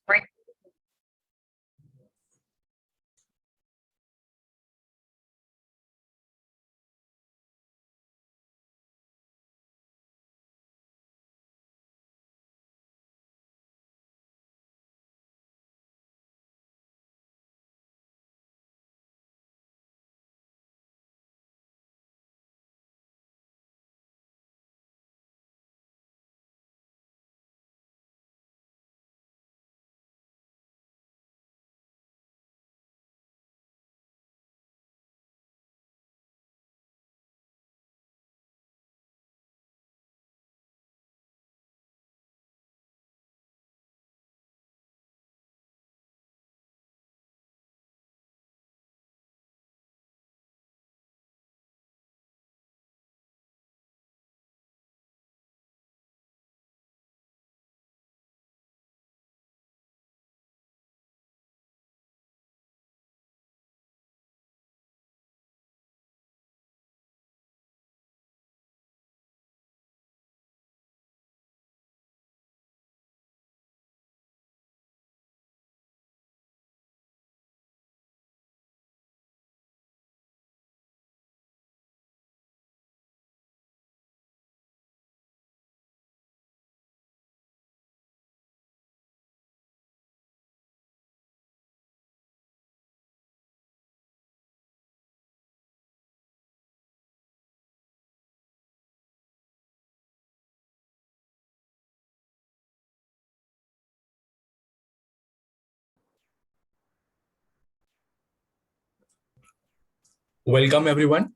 Great. Welcome everyone.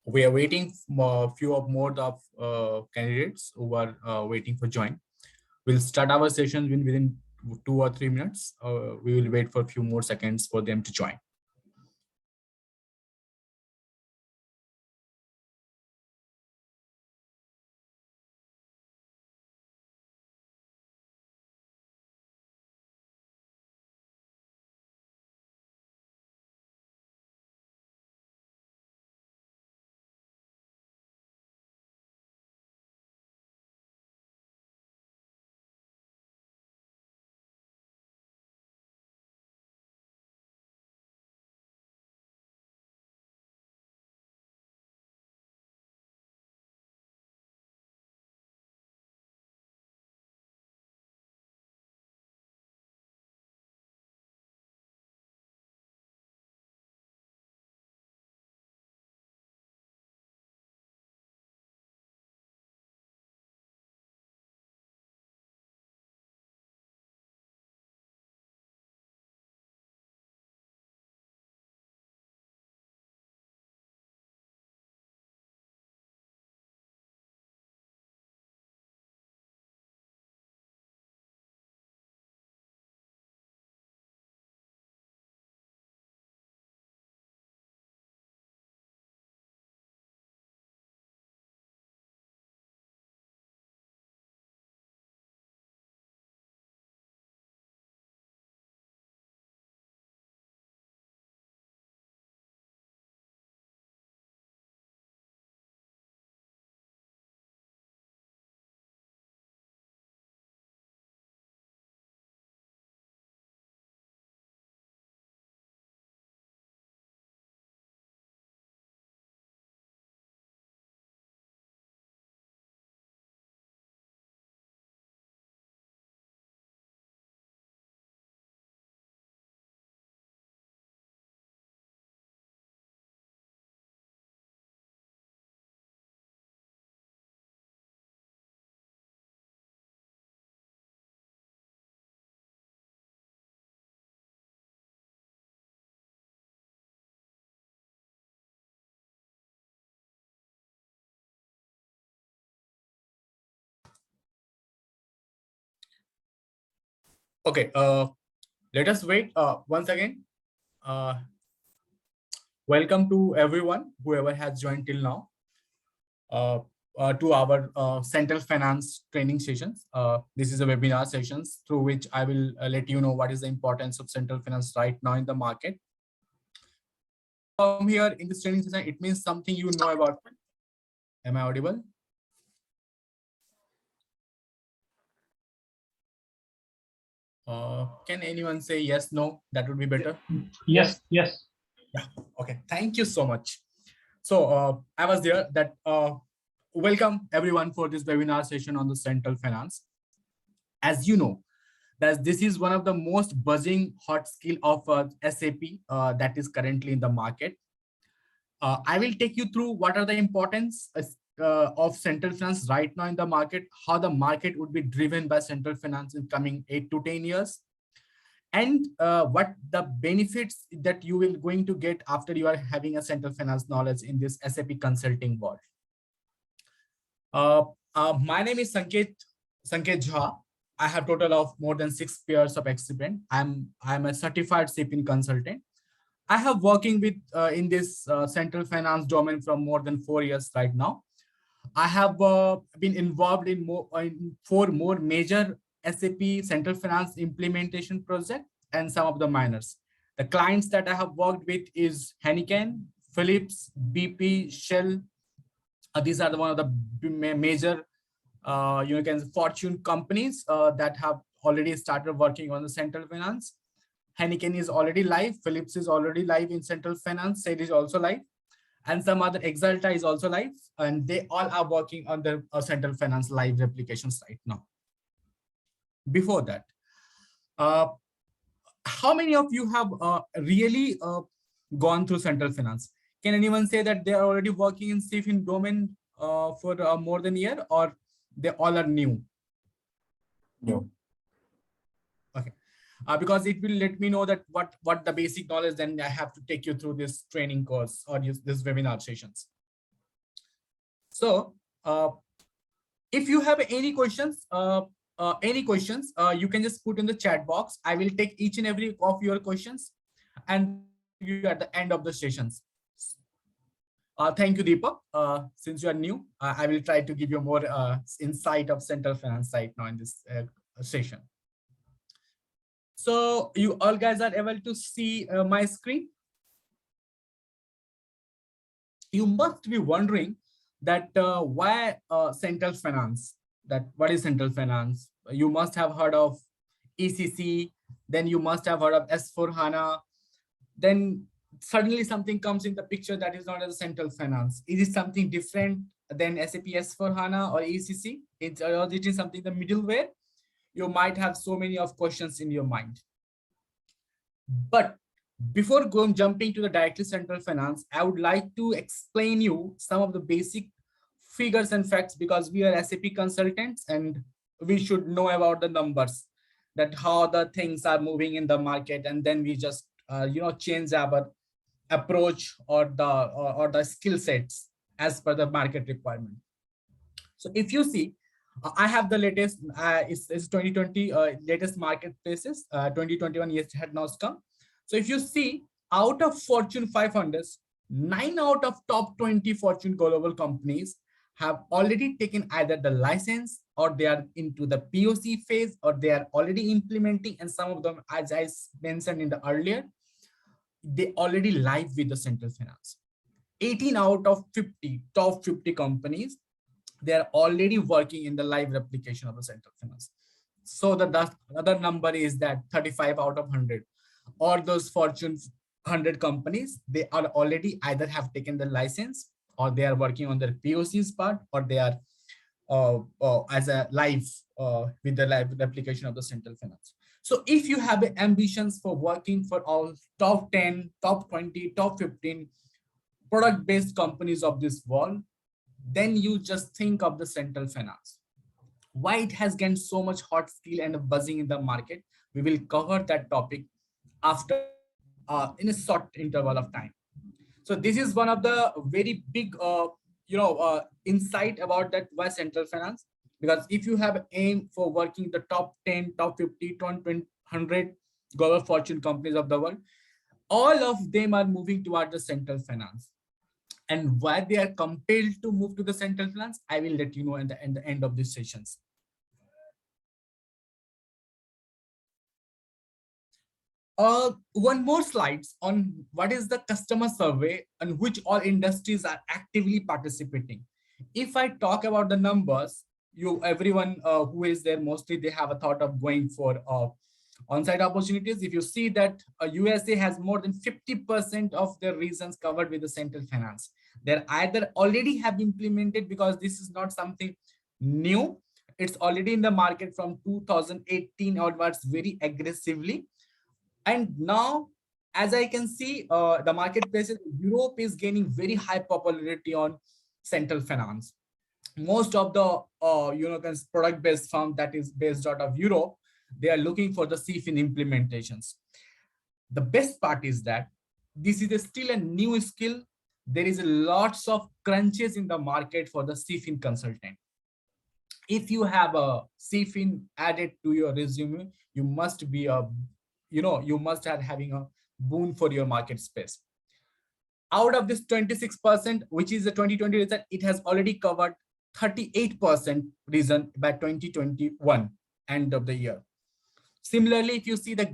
We are waiting for a few of more of candidates who are waiting for join. We'll start our session within 2 or 3 minutes. We will wait for a few more seconds for them to join. Okay, let us wait once again. Welcome to everyone, whoever has joined till now, to our Central Finance training sessions. This is a webinar sessions through which I will let you know what is the importance of Central Finance right now in the market. Come here in this training session, it means something you know about. Am I audible? Can anyone say yes, no? That would be better. Yes, yes. Yeah. Okay. Thank you so much. So I was there. Welcome everyone for this webinar session on the central finance. As you know, that this is one of the most buzzing hot skill of SAP that is currently in the market. I will take you through what are the importance of central finance right now in the market, how the market would be driven by central finance in coming 8 to 10 years, and what the benefits that you will going to get after you are having a central finance knowledge in this SAP consulting world. My name is Sanket Jha. I have total of more than 6 years of experience. I'm a certified CPIN consultant. I have working with in this central finance domain from more than 4 years right now. I have been involved in 4 more major SAP Central Finance implementation project and some of the minors. The clients that I have worked with is Heineken, Philips, BP, Shell. These are one of the major, you can fortune companies that have already started working on the Central Finance. Heineken is already live. Philips is already live in Central Finance. Said is also live, and some other Exalta is also live, and they all are working on the Central Finance live replications right now. Before that, uh, how many of you have really gone through Central Finance? Can anyone say that they are already working in CFIN domain for more than a year, or they all are new? No. Okay. Because it will let me know that what the basic knowledge, then I have to take you through this training course or use this webinar sessions. So if you have any questions, you can just put in the chat box. I will take each and every of your questions and you at the end of the sessions. Thank you, Deepak. Since you are new, I will try to give you more insight of Central Finance right now in this session. So you all guys are able to see my screen. You must be wondering that why Central Finance? That what is Central Finance? You must have heard of ECC. Then you must have heard of S4HANA. Then suddenly something comes in the picture that is not as Central Finance. Is it something different than SAP S4HANA or ECC? Or it is something the middleware? You might have so many of questions in your mind. But before jumping to the directly Central Finance, I would like to explain you some of the basic figures and facts, because we are SAP consultants and we should know about the numbers, that how the things are moving in the market, and then we just change our approach or the skill sets as per the market requirement. So if you see, I have the latest, it's 2020 latest marketplaces, 2021 years had now come. So if you see, out of Fortune 500, 9 out of top 20 Fortune global companies have already taken either the license, or they are into the POC phase, or they are already implementing. And some of them, as I mentioned in the earlier, they already live with the Central Finance. 18 out of 50 top 50 companies, they are already working in the live replication of the Central Finance. So the other number is that 35 out of 100, or those Fortune 100 companies, they are already either have taken the license, or they are working on their POCs part, or they are as a live with the live replication of the Central Finance. So if you have ambitions for working for all top 10, top 20, top 15 product-based companies of this world, then you just think of the Central Finance. Why it has gained so much hot skill and buzzing in the market, we will cover that topic after in a short interval of time. So this is one of the very big insight about that why Central Finance, because if you have aim for working the top 10, top 50, top 100 global fortune companies of the world, all of them are moving toward the Central Finance. And why they are compelled to move to the Central Finance, I will let you know at the end of these sessions. One more slides on what is the customer survey and which all industries are actively participating. If I talk about the numbers, everyone who is there, mostly they have a thought of going for On-site opportunities, if you see that USA has more than 50% of their regions covered with the central finance. They're either already have implemented, because this is not something new. It's already in the market from 2018 onwards very aggressively. And now, as I can see, the marketplaces, Europe is gaining very high popularity on central finance. Most of the product-based firm that is based out of Europe, they are looking for the CFIN implementations. The best part is that this is still a new skill. There is lots of crunches in the market for the CFIN consultant. If you have a CFIN added to your resume, you must be you must have having a boon for your market space. Out of this 26%, which is the 2020 result, it has already covered 38% reason by 2021 end of the year. Similarly, if you see the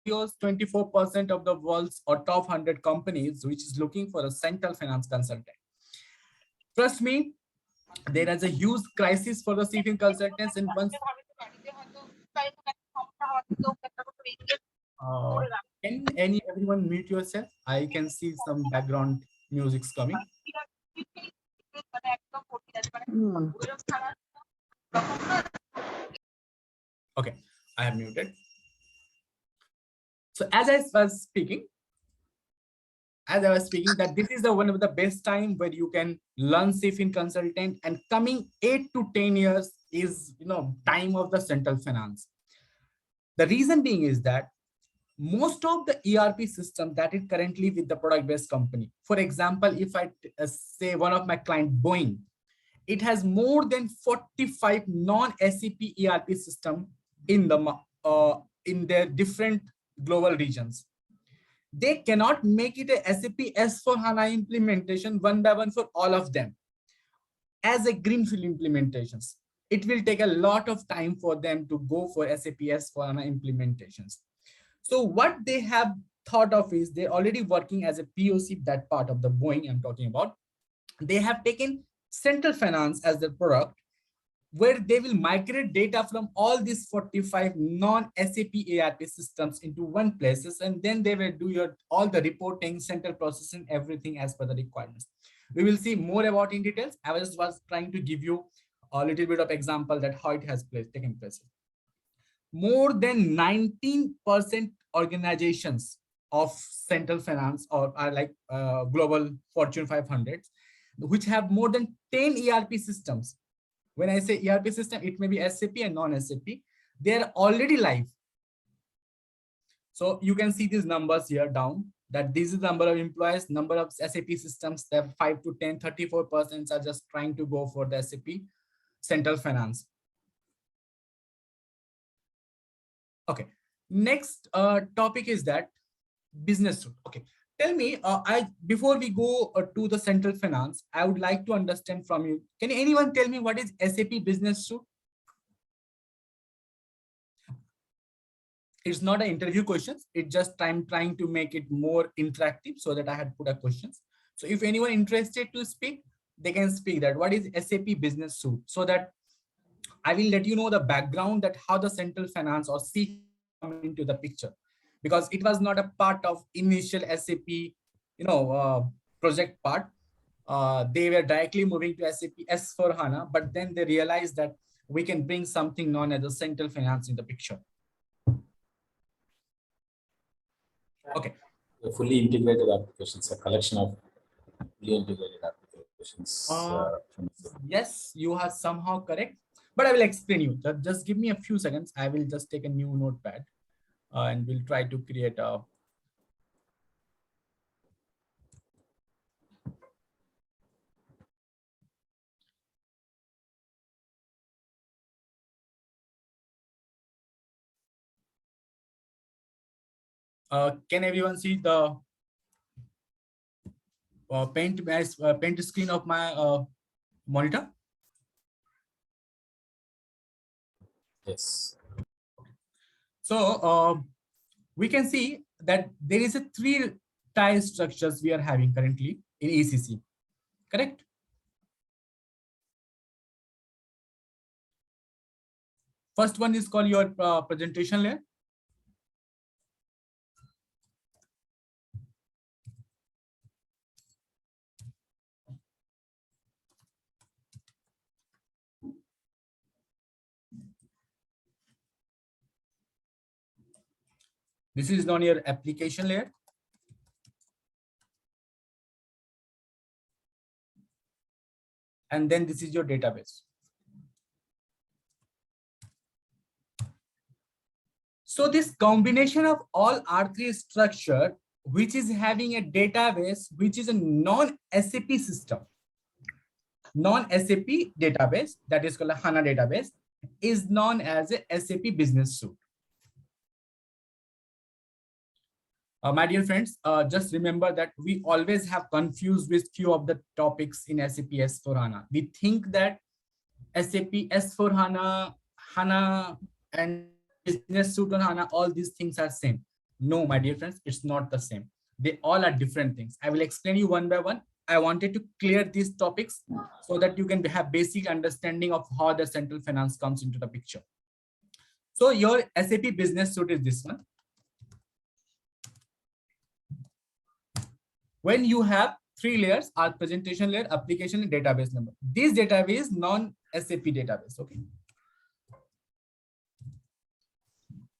24% of the world's or top 100 companies which is looking for a central finance consultant. Trust me, there is a huge crisis for the CFIN consultants. And once can everyone mute yourself? I can see some background music's coming. Okay, I have muted. So as I was speaking, that this is the one of the best time where you can learn CFIN consultant, and coming 8 to 10 years is time of the central finance. The reason being is that most of the ERP system that is currently with the product-based company. For example, if I say one of my client Boeing, it has more than 45 non-SAP ERP system in their different global regions. They cannot make it a SAP S/4HANA implementation one by one for all of them as a greenfield implementations. It will take a lot of time for them to go for SAP S/4HANA implementations. So what they have thought of is they're already working as a POC, that part of the Boeing I'm talking about. They have taken central finance as their product, where they will migrate data from all these 45 non-SAP ERP systems into one places, and then they will do all the reporting, central processing, everything as per the requirements. We will see more about in details. I was trying to give you a little bit of example that how it has taken place. More than 19% organizations of central finance or are like global Fortune 500, which have more than 10 ERP systems. When I say ERP system, it may be SAP and non-SAP. They are already live. So you can see these numbers here down, that this is the number of employees, number of SAP systems, they have 5 to 10, 34% are just trying to go for the SAP Central Finance. Okay, next topic is that business suite. Okay, tell me, before we go to the Central Finance, I would like to understand from you. Can anyone tell me what is SAP Business Suite? It's not an interview questions. It's just I'm trying to make it more interactive so that I had put a questions. So if anyone interested to speak, they can speak that what is SAP Business Suite, so that I will let you know the background that how the Central Finance or C come into the picture, because it was not a part of initial SAP, project part. They were directly moving to SAP S/4HANA, but then they realized that we can bring something known as the Central Finance in the picture. Okay. The fully integrated applications, a collection of fully integrated applications. Yes, you are somehow correct, but I will explain you. Just give me a few seconds. I will just take a new notepad and we'll try to create a can everyone see the paint screen of my monitor? Yes. So we can see that there is a 3-tier structures we are having currently in ECC, correct? First one is called your presentation layer. This is on your application layer. And then this is your database. So this combination of all R3 structure, which is having a database, which is a non-SAP system, non-SAP database, that is called a HANA database, is known as a SAP Business Suite. My dear friends, just remember that we always have confused with few of the topics in SAP S4HANA. We think that SAP S4HANA, HANA, and Business Suite on HANA, all these things are same. No, my dear friends, it's not the same. They all are different things. I will explain you one by one. I wanted to clear these topics so that you can have basic understanding of how the central finance comes into the picture. So your SAP Business Suite is this one. When you have three layers, our presentation layer, application, and database number. This database non-SAP database, okay?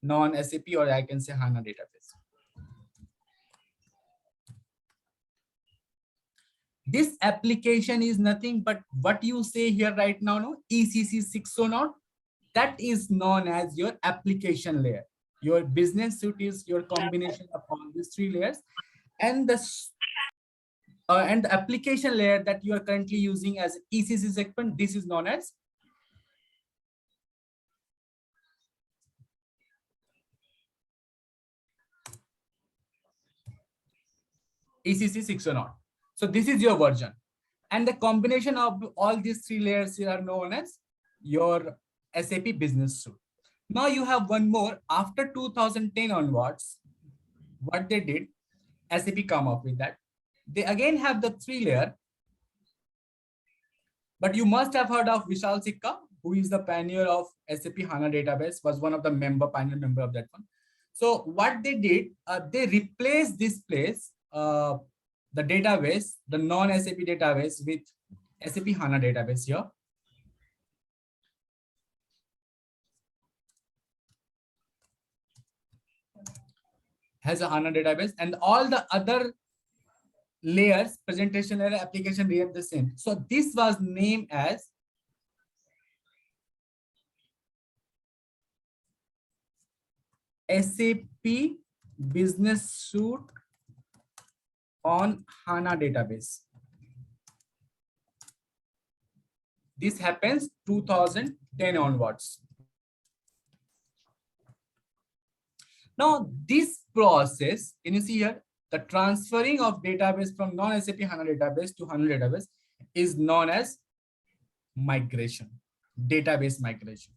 Non-SAP, or I can say HANA database. This application is nothing but what you say here right now, no? ECC 609, that is known as your application layer. Your business suite is your combination of all these three layers, and the application layer that you are currently using as ECC segment, this is known as ECC 609. So this is your version, and the combination of all these three layers here are known as your SAP Business Suite. Now you have one more. After 2010 onwards, what they did, SAP come up with that. They again have the three layer, but you must have heard of Vishal Sikka, who is the pioneer of SAP HANA database, was one of the pioneer member of that one. So what they did, they replaced this place, the database, the non-SAP database, with SAP HANA database here. Has a HANA database, and all the other layers, presentation layer, application layer, the same. So this was named as SAP Business Suite on HANA database. This happens 2010 onwards. Now this process, can you see here, the transferring of database from non-SAP HANA database to HANA database is known as migration, database migration.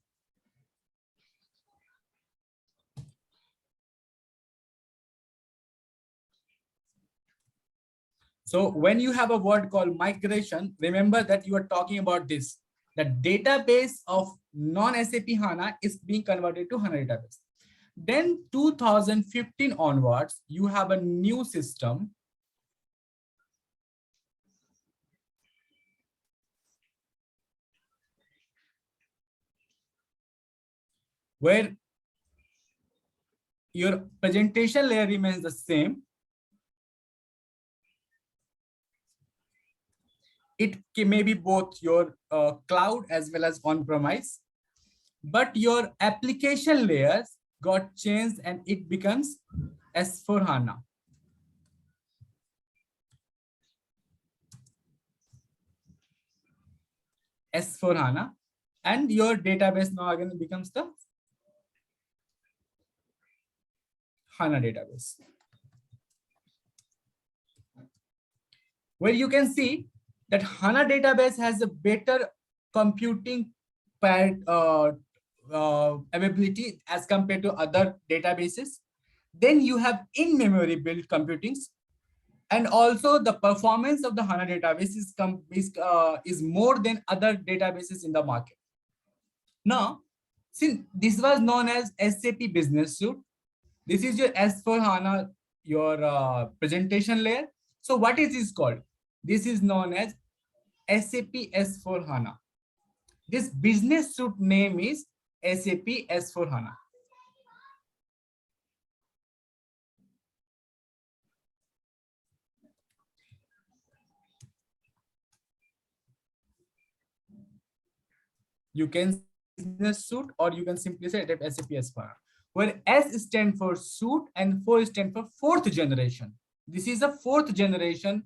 So when you have a word called migration, remember that you are talking about this. The database of non-SAP HANA is being converted to HANA database. Then 2015 onwards, you have a new system where your presentation layer remains the same. It may be both your cloud as well as on-premise, but your application layers got changed and it becomes S4HANA. S4HANA, and your database now again becomes the HANA database, where you can see that HANA database has a better computing availability as compared to other databases. Then you have in-memory built computings, and also the performance of the HANA database is more than other databases in the market. Now, since this was known as SAP Business Suite, this is your S4HANA, your presentation layer. So what is this called? This is known as SAP S4HANA. This business suite name is SAP S4HANA. You can say business suite, or you can simply say that SAP S4HANA, where S stand for suite and 4 stand for fourth generation. This is a fourth generation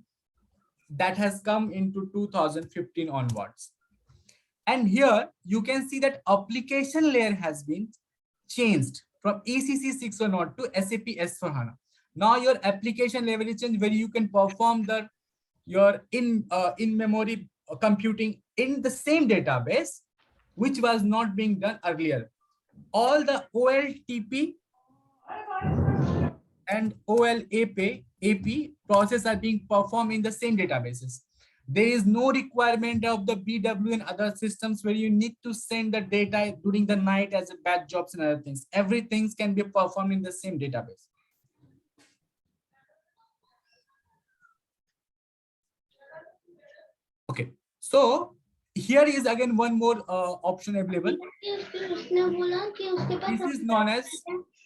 that has come into 2015 onwards. And here you can see that application layer has been changed from ECC 609 to SAP S4HANA. Now your application level is changed, where you can perform your in-memory computing in the same database, which was not being done earlier. All the OLTP and OLAP process are being performed in the same databases. There is no requirement of the BW and other systems where you need to send the data during the night as a batch jobs and other things. Everything can be performed in the same database. Okay, so here is again one more option available. This is known as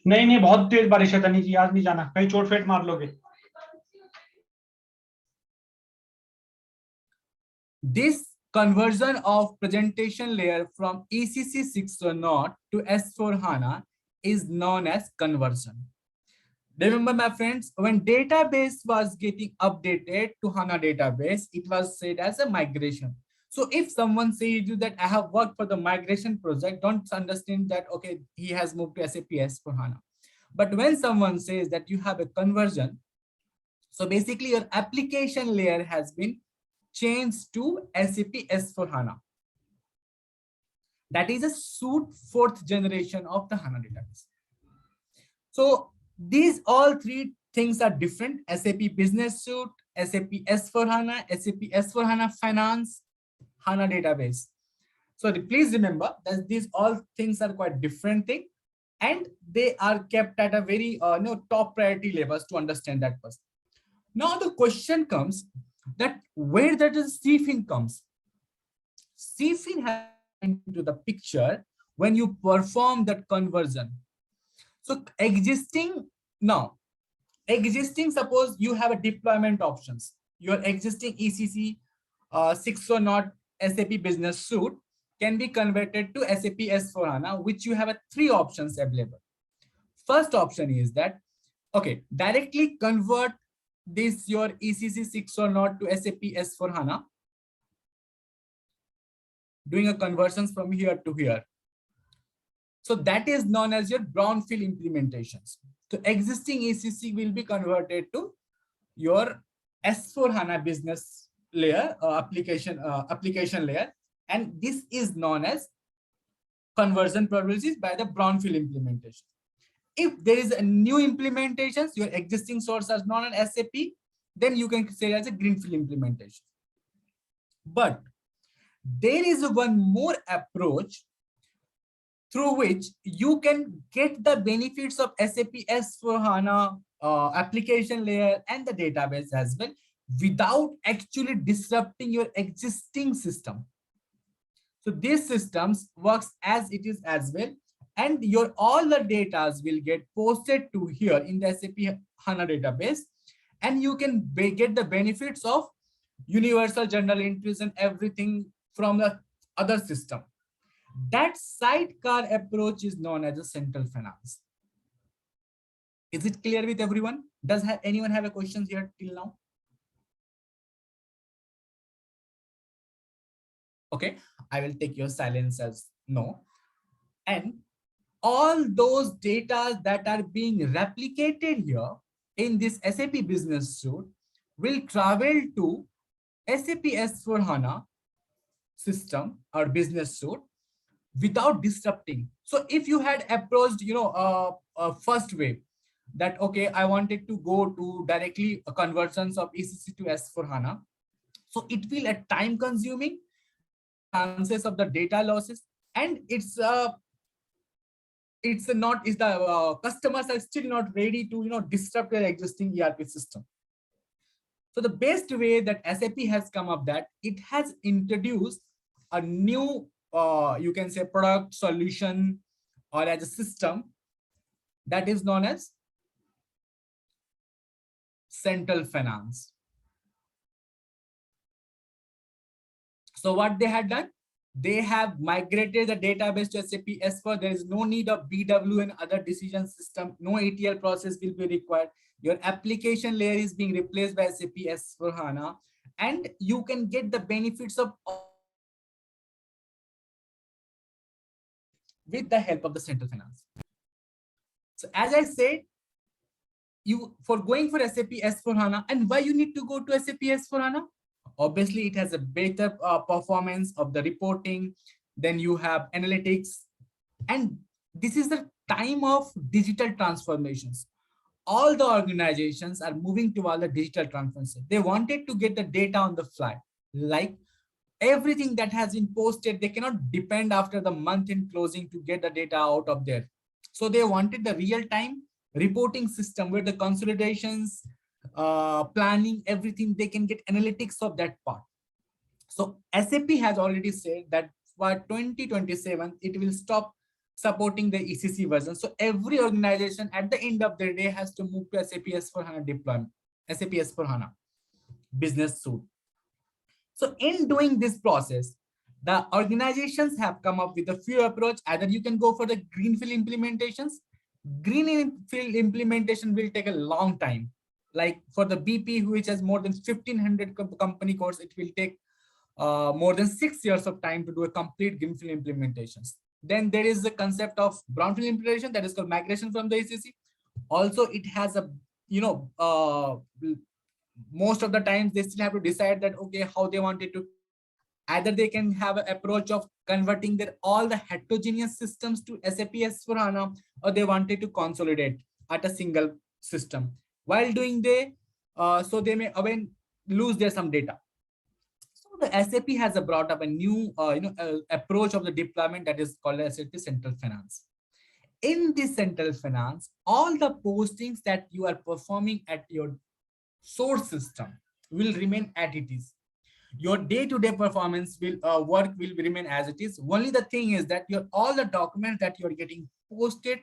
नहीं नहीं बहुत तेज बारिश है तनी जी, आज नहीं जाना, कहीं चोट फेट मार लोगे. This conversion of presentation layer from ECC 609 to S4HANA is known as conversion. Remember, my friends, when database was getting updated to HANA database, it was said as a migration. So if someone says you that I have worked for the migration project, don't understand that, okay, he has moved to SAP S4HANA. But when someone says that you have a conversion, so basically your application layer has been changed to SAP S4HANA. That is a suite fourth generation of the HANA database. So these all three things are different: SAP Business Suite, SAP S4HANA, SAP S4HANA Finance, HANA database. So please remember that these all things are quite different thing, and they are kept at a very top priority levels to understand that first. Now the question comes that where that is CFIN comes. CFIN has into the picture when you perform that conversion. So existing, suppose you have a deployment options. Your existing ECC 609 SAP Business Suite can be converted to SAP S4HANA, which you have a 3 options available. First option is that, okay, directly convert this your ECC 609 to SAP S4HANA, doing a conversions from here to here. So that is known as your brownfield implementations. So existing ECC will be converted to your S4HANA business layer, application layer, and this is known as conversion probabilities by the brownfield implementation. If there is a new implementations, your existing source is known as SAP, then you can say as a greenfield implementation. But there is one more approach through which you can get the benefits of SAP S4HANA application layer and the database as well, without actually disrupting your existing system. So these systems works as it is as well, and your all the data will get posted to here in the SAP HANA database, and you can get the benefits of universal journal entries and everything from the other system. That sidecar approach is known as a central finance. Is it clear with everyone? Does anyone have a question here till now? Okay, I will take your silence as no. And all those data that are being replicated here in this SAP Business Suite will travel to SAP S4HANA system or Business Suite without disrupting. So if you had approached, first way that, okay, I wanted to go to directly conversions of ECC to S4HANA. So it will at time consuming, chances of the data losses, and the customers are still not ready to disrupt their existing ERP system. So the best way that SAP has come up, that it has introduced a new you can say product, solution, or as a system that is known as Central Finance. So what they had done, They have migrated the database to SAP S4. There is no need of BW and other decision system. No ETL process will be required. Your application layer is being replaced by SAP S4 HANA, and you can get the benefits of with the help of the central finance. So as I said, you for going for SAP S4 HANA, and why you need to go to SAP S4 HANA? Obviously, it has a better performance of the reporting. Then you have analytics, and this is the time of digital transformations. All the organizations are moving to all the digital transformation. They wanted to get the data on the fly, like everything that has been posted, they cannot depend after the month in closing to get the data out of there. So they wanted the real-time reporting system where the consolidations, planning, everything, they can get analytics of that part. So SAP has already said that by 2027, it will stop supporting the ECC version. So every organization at the end of the day has to move to SAP S4HANA deployment, SAP S4HANA business suite. So in doing this process, the organizations have come up with a few approach. Either you can go for the greenfield implementations. Greenfield implementation will take a long time. Like for the BP, which has more than 1,500 company codes, it will take more than 6 years of time to do a complete greenfield implementations. Then there is the concept of brownfield implementation, that is called migration from the ECC. Also, it has a, most of the times they still have to decide that, okay, how they want it to. Either they can have an approach of converting their all the heterogeneous systems to SAP S4HANA, or they wanted to consolidate at a single system. While doing so they may again lose their some data. So the SAP has brought up a new approach of the deployment that is called SAP Central Finance. In this Central Finance, all the postings that you are performing at your source system will remain as it is. Your day-to-day performance will work will remain as it is. Only the thing is that your all the documents that you are getting posted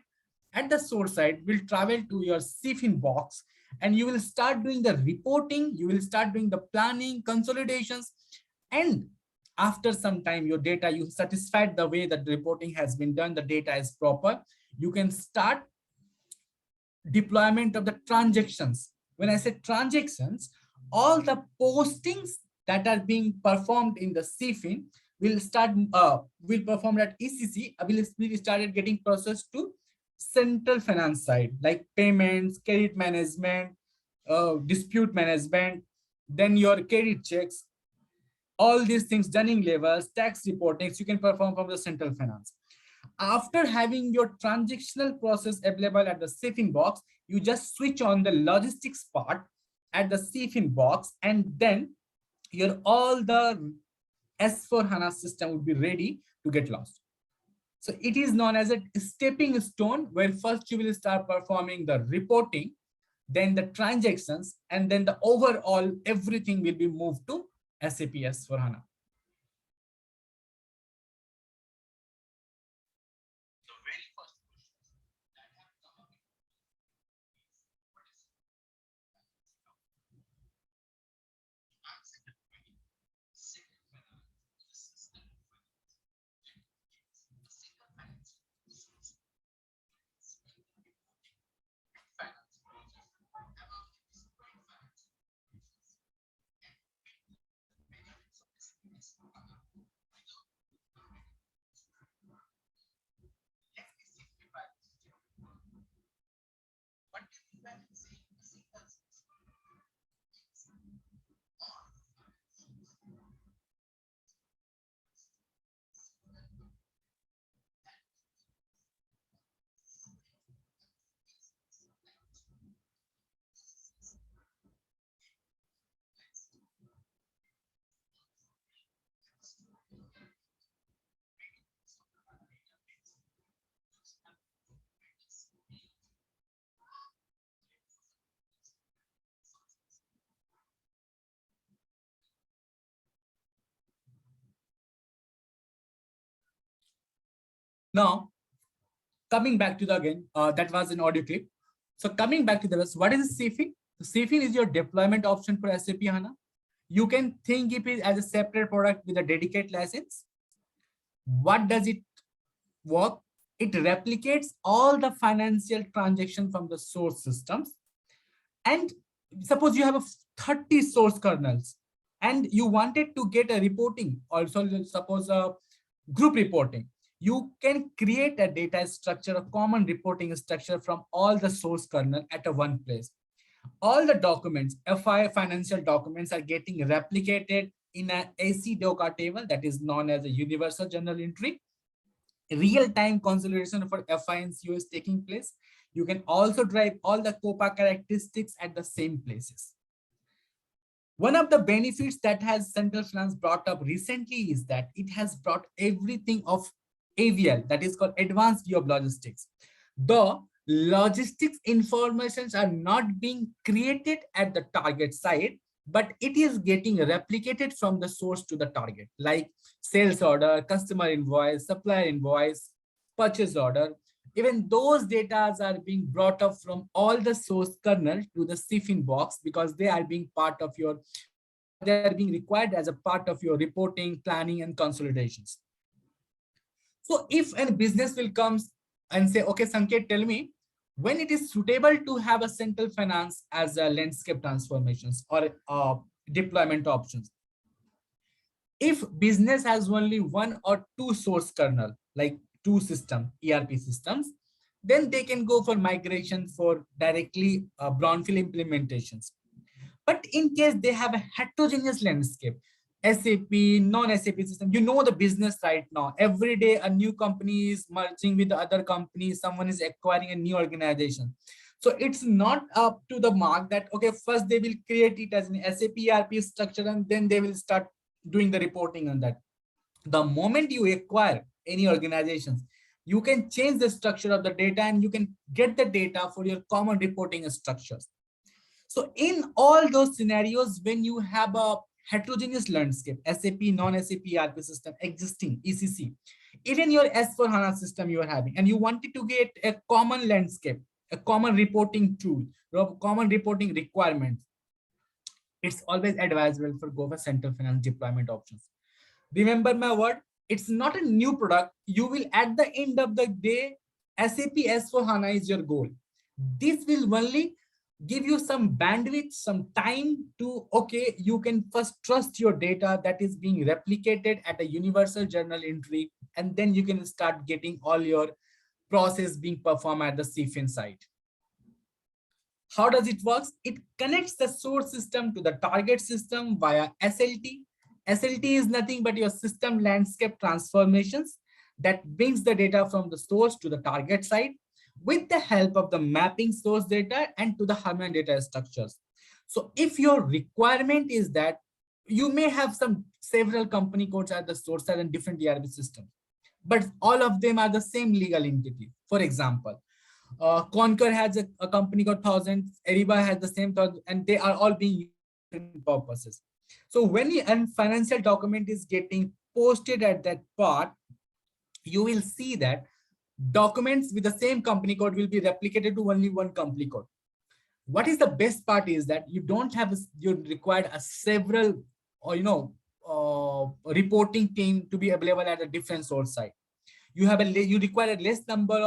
at the source side will travel to your CFIN box, and you will start doing the reporting, you will start doing the planning, consolidations, and after some time your data, you satisfied the way that the reporting has been done, the data is proper, you can start deployment of the transactions. When I say transactions, all the postings that are being performed in the CFIN will perform at ECC, will started getting processed to central finance side, like payments, credit management, dispute management, then your credit checks, all these things, dunning levels, tax reportings, you can perform from the central finance. After having your transactional process available at the CFIN box, you just switch on the logistics part at the CFIN box, and then your all the S4HANA system would be ready to get launched. So it is known as a stepping stone, where first you will start performing the reporting, then the transactions, and then the overall everything will be moved to SAP S4HANA. Now, coming back to the again, that was an audio clip. So coming back to the rest, what is CFIN? CFIN is your deployment option for SAP HANA. You can think of it as a separate product with a dedicated license. What does it work? It replicates all the financial transaction from the source systems. And suppose you have a 30 source kernels and you wanted to get a reporting, also suppose a group reporting. You can create a data structure, a common reporting structure from all the source kernel at a one place. All the documents, FI financial documents, are getting replicated in an AC DOCA table that is known as a universal journal entry. Real-time consolidation for FI and CO is taking place. You can also drive all the COPA characteristics at the same places. One of the benefits that has Central Finance brought up recently is that it has brought everything of AVL, that is called Advanced View of Logistics. The logistics informations are not being created at the target site, but it is getting replicated from the source to the target, like sales order, customer invoice, supplier invoice, purchase order. Even those data are being brought up from all the source kernel to the CFIN box because they are being part of your, they are being required as a part of your reporting, planning, and consolidations. So if a business will come and say, okay, Sanket, tell me when it is suitable to have a central finance as a landscape transformations or deployment options. If business has only one or two source kernel, like two ERP systems, then they can go for migration for directly brownfield implementations. But in case they have a heterogeneous landscape, SAP, non-SAP system, you know the business right now. Every day a new company is merging with the other company, someone is acquiring a new organization. So it's not up to the mark that, okay, first they will create it as an SAP ERP structure and then they will start doing the reporting on that. The moment you acquire any organizations, you can change the structure of the data and you can get the data for your common reporting structures. So in all those scenarios, when you have a heterogeneous landscape, SAP, non-SAP ERP system, existing ECC, even your S/4HANA system you are having, and you wanted to get a common landscape, a common reporting tool, common reporting requirements, it's always advisable for go for central finance deployment options. Remember my word, it's not a new product. You will at the end of the day, SAP S/4HANA is your goal. This will only give you some bandwidth, some time to, okay, you can first trust your data that is being replicated at a universal journal entry, and then you can start getting all your process being performed at the CFIN site. How does it work? It connects the source system to the target system via SLT. SLT is nothing but your system landscape transformations that brings the data from the source to the target site with the help of the mapping source data and to the Harman data structures. So if your requirement is that you may have several company codes at the source side and different ERP systems, but all of them are the same legal entity. For example, Concur has a company called 1000, Ariba has the same 1000, and they are all being used for different purposes. So when a financial document is getting posted at that part, you will see that documents with the same company code will be replicated to only one company code. What is the best part is that you don't have, you required a several, or reporting team to be available at a different source site. You have you require a less number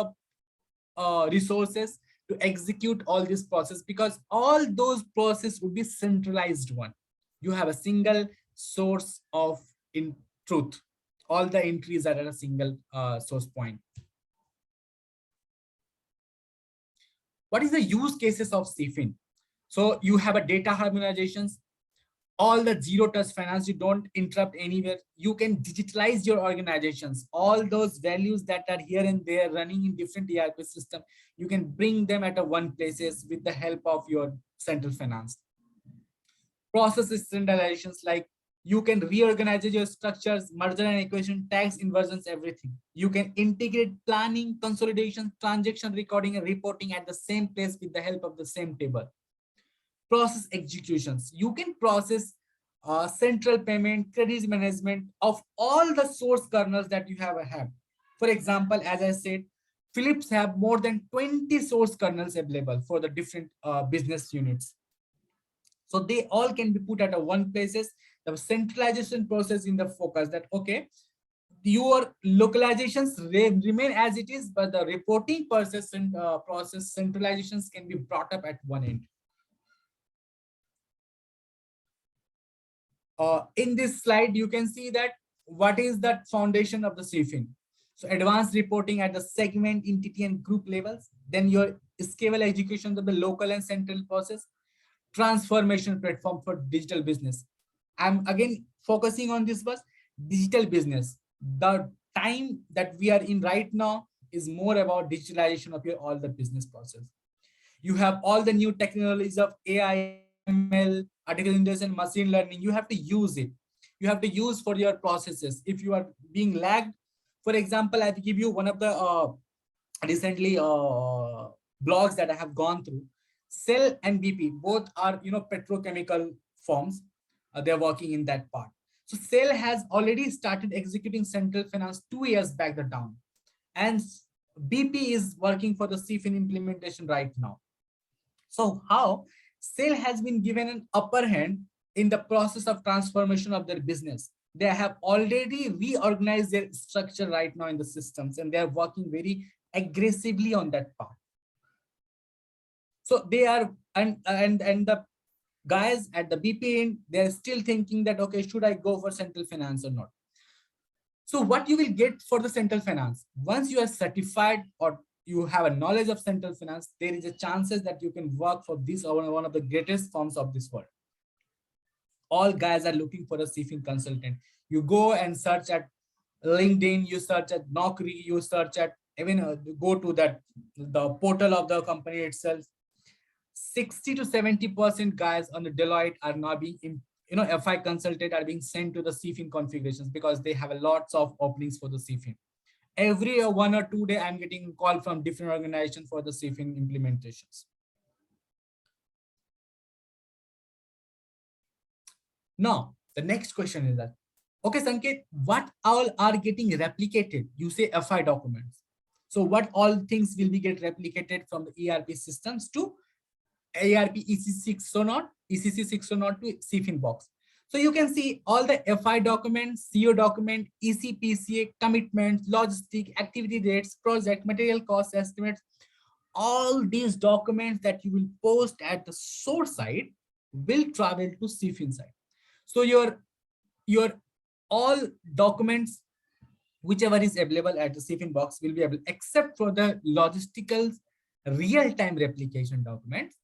of resources to execute all this process, because all those processes would be centralized one. You have a single source of in truth. All the entries are at a single source point. What is the use cases of CFIN? So you have a data harmonizations, all the zero touch finance, you don't interrupt anywhere. You can digitalize your organizations. All those values that are here and there running in different ERP system, you can bring them at a one places with the help of your central finance. Process standardizations, like you can reorganize your structures, merger and acquisition, tax inversions, everything. You can integrate planning, consolidation, transaction recording, and reporting at the same place with the help of the same table. Process executions, you can process central payment, credit management of all the source kernels that you have. For example, as I said, Philips have more than 20 source kernels available for the different business units. So they all can be put at a one places. The centralization process in the focus that, okay, your localizations remain as it is, but the reporting process and process centralizations can be brought up at one end. In this slide, you can see that what is that foundation of the CFIN. So advanced reporting at the segment, entity, and group levels. Then your scalable execution of the local and central process. Transformation platform for digital business. I'm again focusing on this was digital business. The time that we are in right now is more about digitalization of your all the business process. You have all the new technologies of AI, ML, artificial intelligence, and machine learning. You have to use it. You have to use for your processes. If you are being lagged, for example, I will give you one of the recently blogs that I have gone through. Cell and BP both are petrochemical firms. They're working in that part. So Cell has already started executing central finance 2 years back down, and BP is working for the CFIN implementation right now. So how Cell has been given an upper hand in the process of transformation of their business. They have already reorganized their structure right now in the systems, and they are working very aggressively on that part. So they are, and the guys at the BP end, they're still thinking that, okay, should I go for central finance or not? So what you will get for the central finance, once you are certified or you have a knowledge of central finance, there is a chances that you can work for this or one of the greatest firms of this world. All guys are looking for a CFIN consultant. You go and search at LinkedIn, you search at Naukri, you search at even go to the portal of the company itself. 60 to 70% guys on the Deloitte are now being, FI consulted are being sent to the CFIN configurations because they have a lots of openings for the CFIN. Every 1 or 2 days, I'm getting a call from different organizations for the CFIN implementations. Now, the next question is that, okay, Sanket, what all are getting replicated? You say FI documents. So what all things will be get replicated from the ERP systems to ERP ECC 609 to CFIN box. So you can see all the FI documents, CO document, ECPCA, commitments, logistic, activity rates, project, material cost estimates, all these documents that you will post at the source side will travel to CFIN side. So your all documents, whichever is available at the CFIN box will be able, except for the logistical real-time replication documents,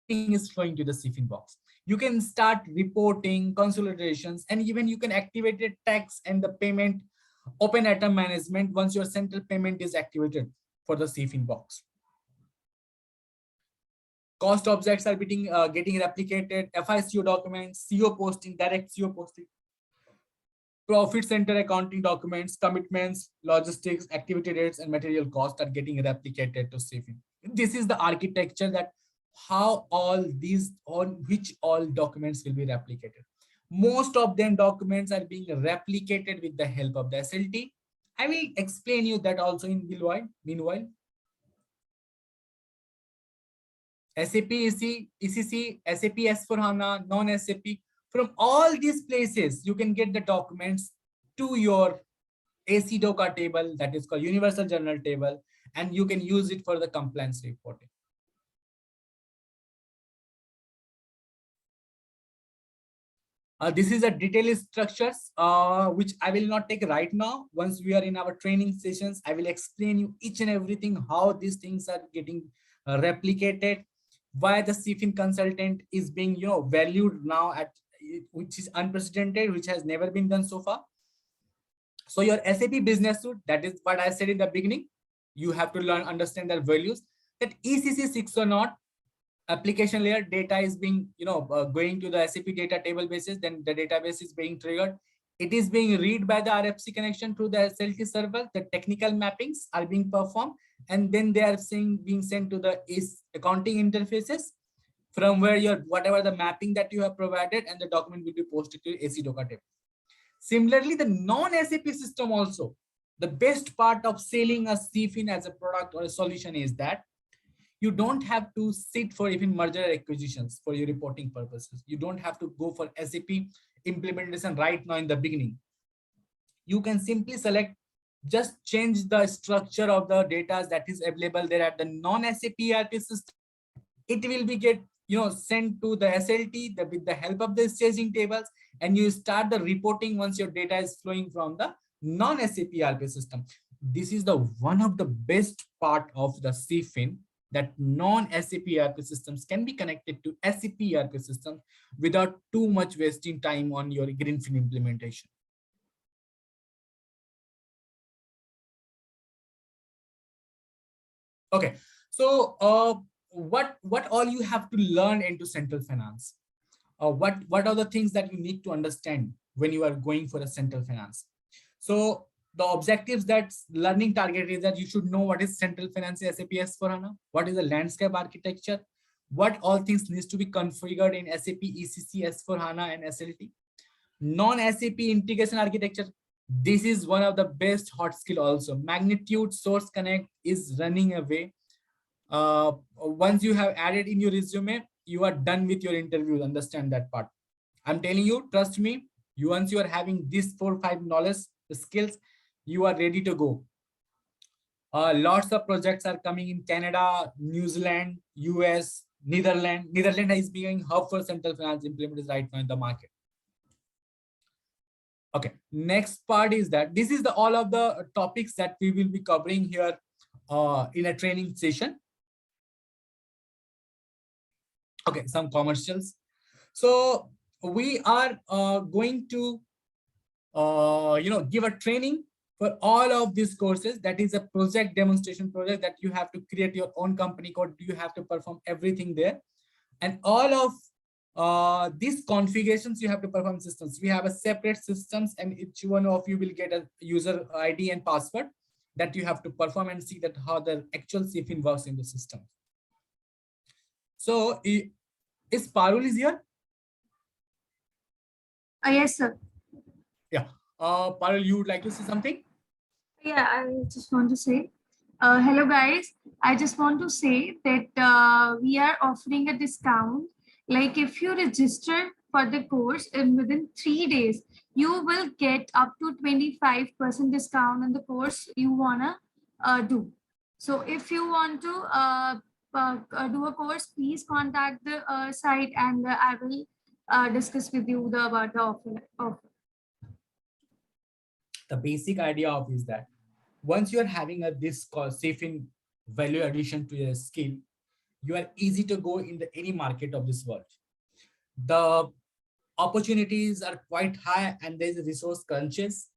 is flowing to the CFIN box. You can start reporting, consolidations, and even you can activate the tax and the payment open item management once your central payment is activated for the CFIN box. Cost objects are getting replicated, FICO documents, CO posting, direct CO posting, profit center accounting documents, commitments, logistics, activity rates, and material costs are getting replicated to CFIN. This is the architecture that how all these, on which all documents will be replicated. Most of them documents are being replicated with the help of the SLT. I will explain you that also in meanwhile. SAP ECC, SAP S4HANA, non-SAP, from all these places, you can get the documents to your AC DOCA table, that is called Universal Journal Table, and you can use it for the compliance reporting. This is a detailed structures, which I will not take right now. Once we are in our training sessions, I will explain you each and everything, how these things are getting replicated, why the CFIN consultant is being valued now at, which is unprecedented, which has never been done so far. So your SAP business suite, that is what I said in the beginning, you have to learn, understand their values. That ECC 609 application layer data is being going to the SAP data table basis, then the database is being triggered. It is being read by the RFC connection through the SLT server. The technical mappings are being performed, and then they are being sent to the accounting interfaces, from where your whatever the mapping that you have provided, and the document will be posted to AC DOCA table. Similarly, the non-SAP system also, the best part of selling a CFIN as a product or a solution is that you don't have to sit for even merger acquisitions for your reporting purposes. You don't have to go for SAP implementation right now in the beginning. you can simply select, just change the structure of the data that is available there at the non-SAP ERP system. It will be get sent to the SLT with the help of the staging tables, and you start the reporting once your data is flowing from the non-SAP ERP system. This is the one of the best part of the CFIN, that non-SAP ERP systems can be connected to SAP ERP systems without too much wasting time on your greenfield implementation. Okay, so what all you have to learn into Central Finance? What are the things that you need to understand when you are going for a Central Finance? So the objectives that learning target is that you should know what is Central Finance SAP S/4HANA, what is the landscape architecture, what all things needs to be configured in SAP ECC S/4HANA and SLT. Non-SAP integration architecture, this is one of the best hot skill also. Magnitude Source Connect is running away. Once you have added in your resume, you are done with your interviews. Understand that part. I'm telling you, trust me, once you are having these 4 or 5 knowledge skills, you are ready to go. Lots of projects are coming in Canada, New Zealand, US, Netherlands. Netherlands is being hub for Central Finance implementation right now in the market. Okay, next part is that this is the all of the topics that we will be covering here in a training session. Okay, some commercials. So we are going to give a training for all of these courses. That is a project demonstration project that you have to create your own company code. You have to perform everything there, and all of these configurations you have to perform systems. We have a separate systems, and each one of you will get a user ID and password that you have to perform and see that how the actual CFIN works in the system. So is Parul is here? Yes, sir. Yeah. Parul, you would like to say something? Yeah, I just want to say, hello guys. I just want to say that we are offering a discount. Like if you register for the course and within 3 days, you will get up to 25% discount on the course you wanna do. So if you want to do a course, please contact the site, and I will discuss with you about the offer. The basic idea of is that once you are having this CFIN value addition to your skill, you are easy to go in any market of this world. The opportunities are quite high, and there is a resource crunches.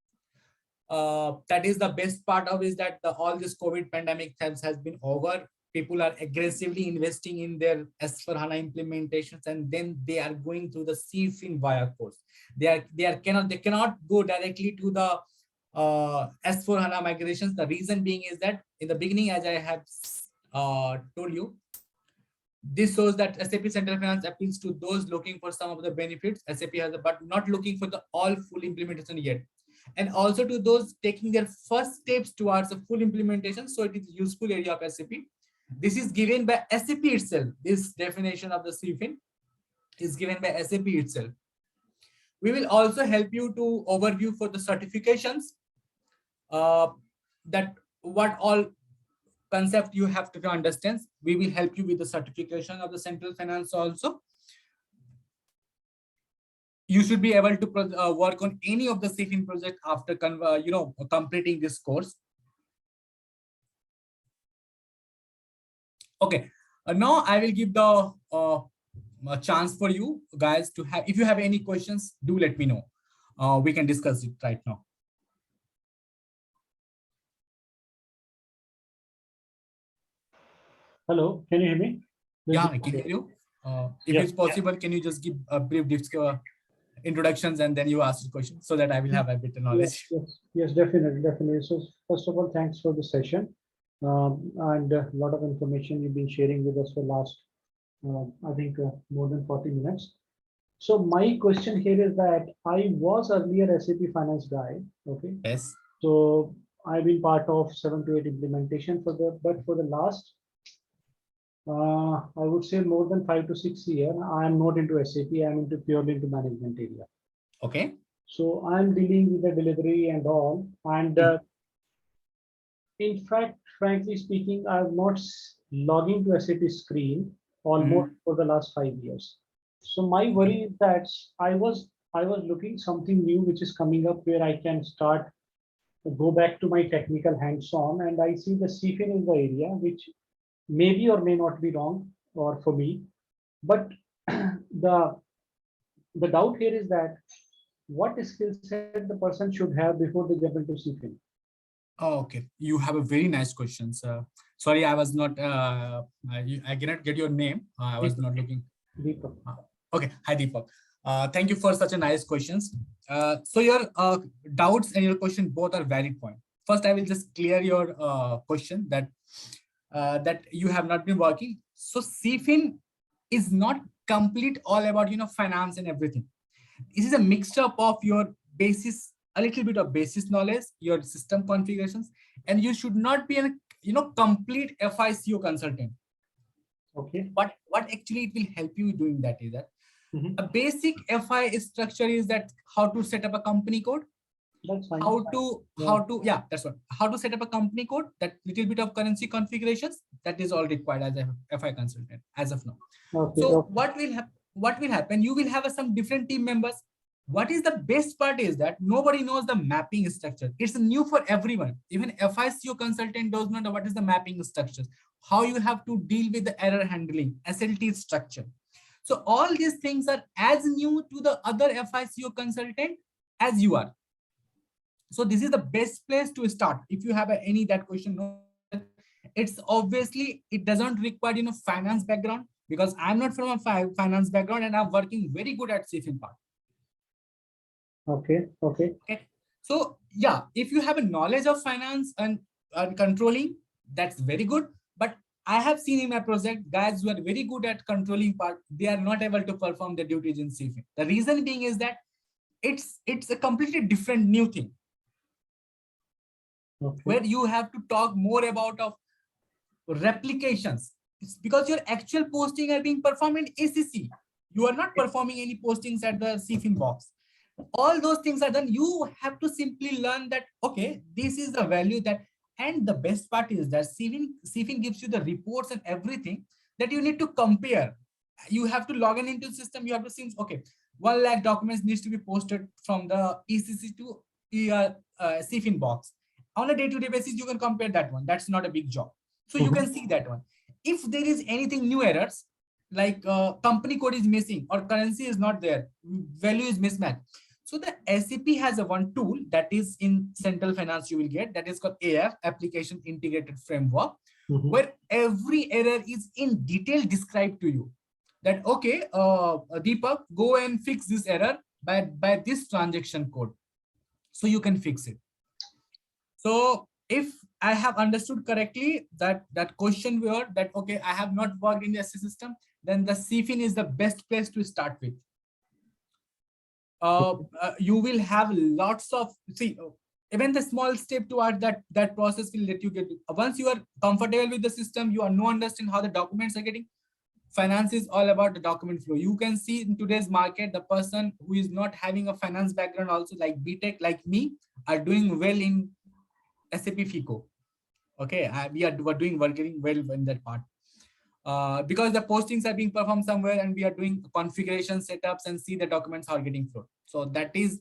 That is the best part of is that all this COVID pandemic has been over. People are aggressively investing in their S/4HANA implementations, and then they are going through the CFIN via course. They cannot go directly to the S/4HANA migrations. The reason being is that in the beginning, as I have told you, this shows that SAP Central Finance appeals to those looking for some of the benefits SAP has, but not looking for the all full implementation yet. And also to those taking their first steps towards a full implementation. So it is a useful area of SAP. This is given by SAP itself. This definition of the CFIN is given by SAP itself. We will also help you to overview for the certifications, that what all concept you have to understand. We will help you with the certification of the Central Finance also. You should be able to work on any of the CFIN project after completing this course. Okay, now I will give the a chance for you guys to have. If you have any questions, do let me know. We can discuss it right now. Hello, can you hear me? Yeah, I can hear you. If it's possible, can you just give a brief introductions and then you ask the question so that I will have a better knowledge? Yes, definitely. So first of all, thanks for the session, and a lot of information you've been sharing with us for last, I think, more than 40 minutes. So my question here is that I was earlier SAP Finance guy. Okay. Yes. So I've been part of 7 to 8 implementation but for the last, I would say more than 5 to 6 years, I am not into SAP. I'm purely into management area. Okay. So I'm dealing with the delivery and all. And in fact, frankly speaking, I have not logged into SAP screen almost for the last 5 years. So my worry is that I was looking something new which is coming up where I can start go back to my technical hands-on, and I see the CFIN is the area which maybe or may not be wrong or for me, but the the doubt here is that what skill set the person should have before they jump into CFIN. Oh, okay. You have a very nice question, sir. Sorry, I was not, I cannot get your name. I was not looking. Deepak. Okay. Hi, Deepak. Thank you for such a nice questions. So your doubts and your question both are valid point. First, I will just clear your question that that you have not been working. So CFIN is not complete all about, finance and everything. This is a mixture of your basis, a little bit of basis knowledge, your system configurations, and you should not be a complete FICO consultant. Okay. What actually it will help you doing that is that Mhm. a basic FI structure is that how to set up a company code, That's fine. that's what, how to set up a company code, that little bit of currency configurations, that is all required as a FI consultant as of now. Okay. So Okay. what will happen, you will have some different team members. What is the best part is that nobody knows the mapping structure. It's new for everyone. Even FICO consultant does not know what is the mapping structures, how you have to deal with the error handling, SLT structure. So all these things are as new to the other FICO consultant as you are. So this is the best place to start. If you have any that question, it's obviously it doesn't require finance background, because I'm not from a finance background and I'm working very good at CFIN part. Okay. Okay. Okay. So yeah, if you have a knowledge of finance and controlling, that's very good. But I have seen in my project guys who are very good at controlling part, they are not able to perform the duties in CFIN. The reason being is that it's a completely different new thing. Okay. Where you have to talk more about of replications. It's because your actual posting are being performed in ACC. You are not performing any postings at the CFIN box. All those things are done. You have to simply learn that, okay, this is the value that, and the best part is that CFIN gives you the reports and everything that you need to compare. You have to log in into the system. You have to see, okay, 1 lakh documents needs to be posted from the ECC to CFIN box. On a day-to-day basis, you can compare that one. That's not a big job. So you can see that one. If there is anything new errors, like company code is missing or currency is not there, value is mismatched. So the SAP has a one tool that is in Central Finance you will get, that is called AF, Application Integrated Framework, where every error is in detail described to you. That, okay, Deepak, go and fix this error by this transaction code. So you can fix it. So if I have understood correctly that question were that, okay, I have not worked in the SC system, then the CFIN is the best place to start with. You will have lots of, even the small step towards that process will let you get, once you are comfortable with the system, you are no understand how the documents are getting. Finance is all about the document flow. You can see in today's market, the person who is not having a finance background also, like BTech, like me, are doing well in SAP FICO. Okay, we are doing working well in that part. Because the postings are being performed somewhere and we are doing configuration setups and see the documents are getting flowed. So that is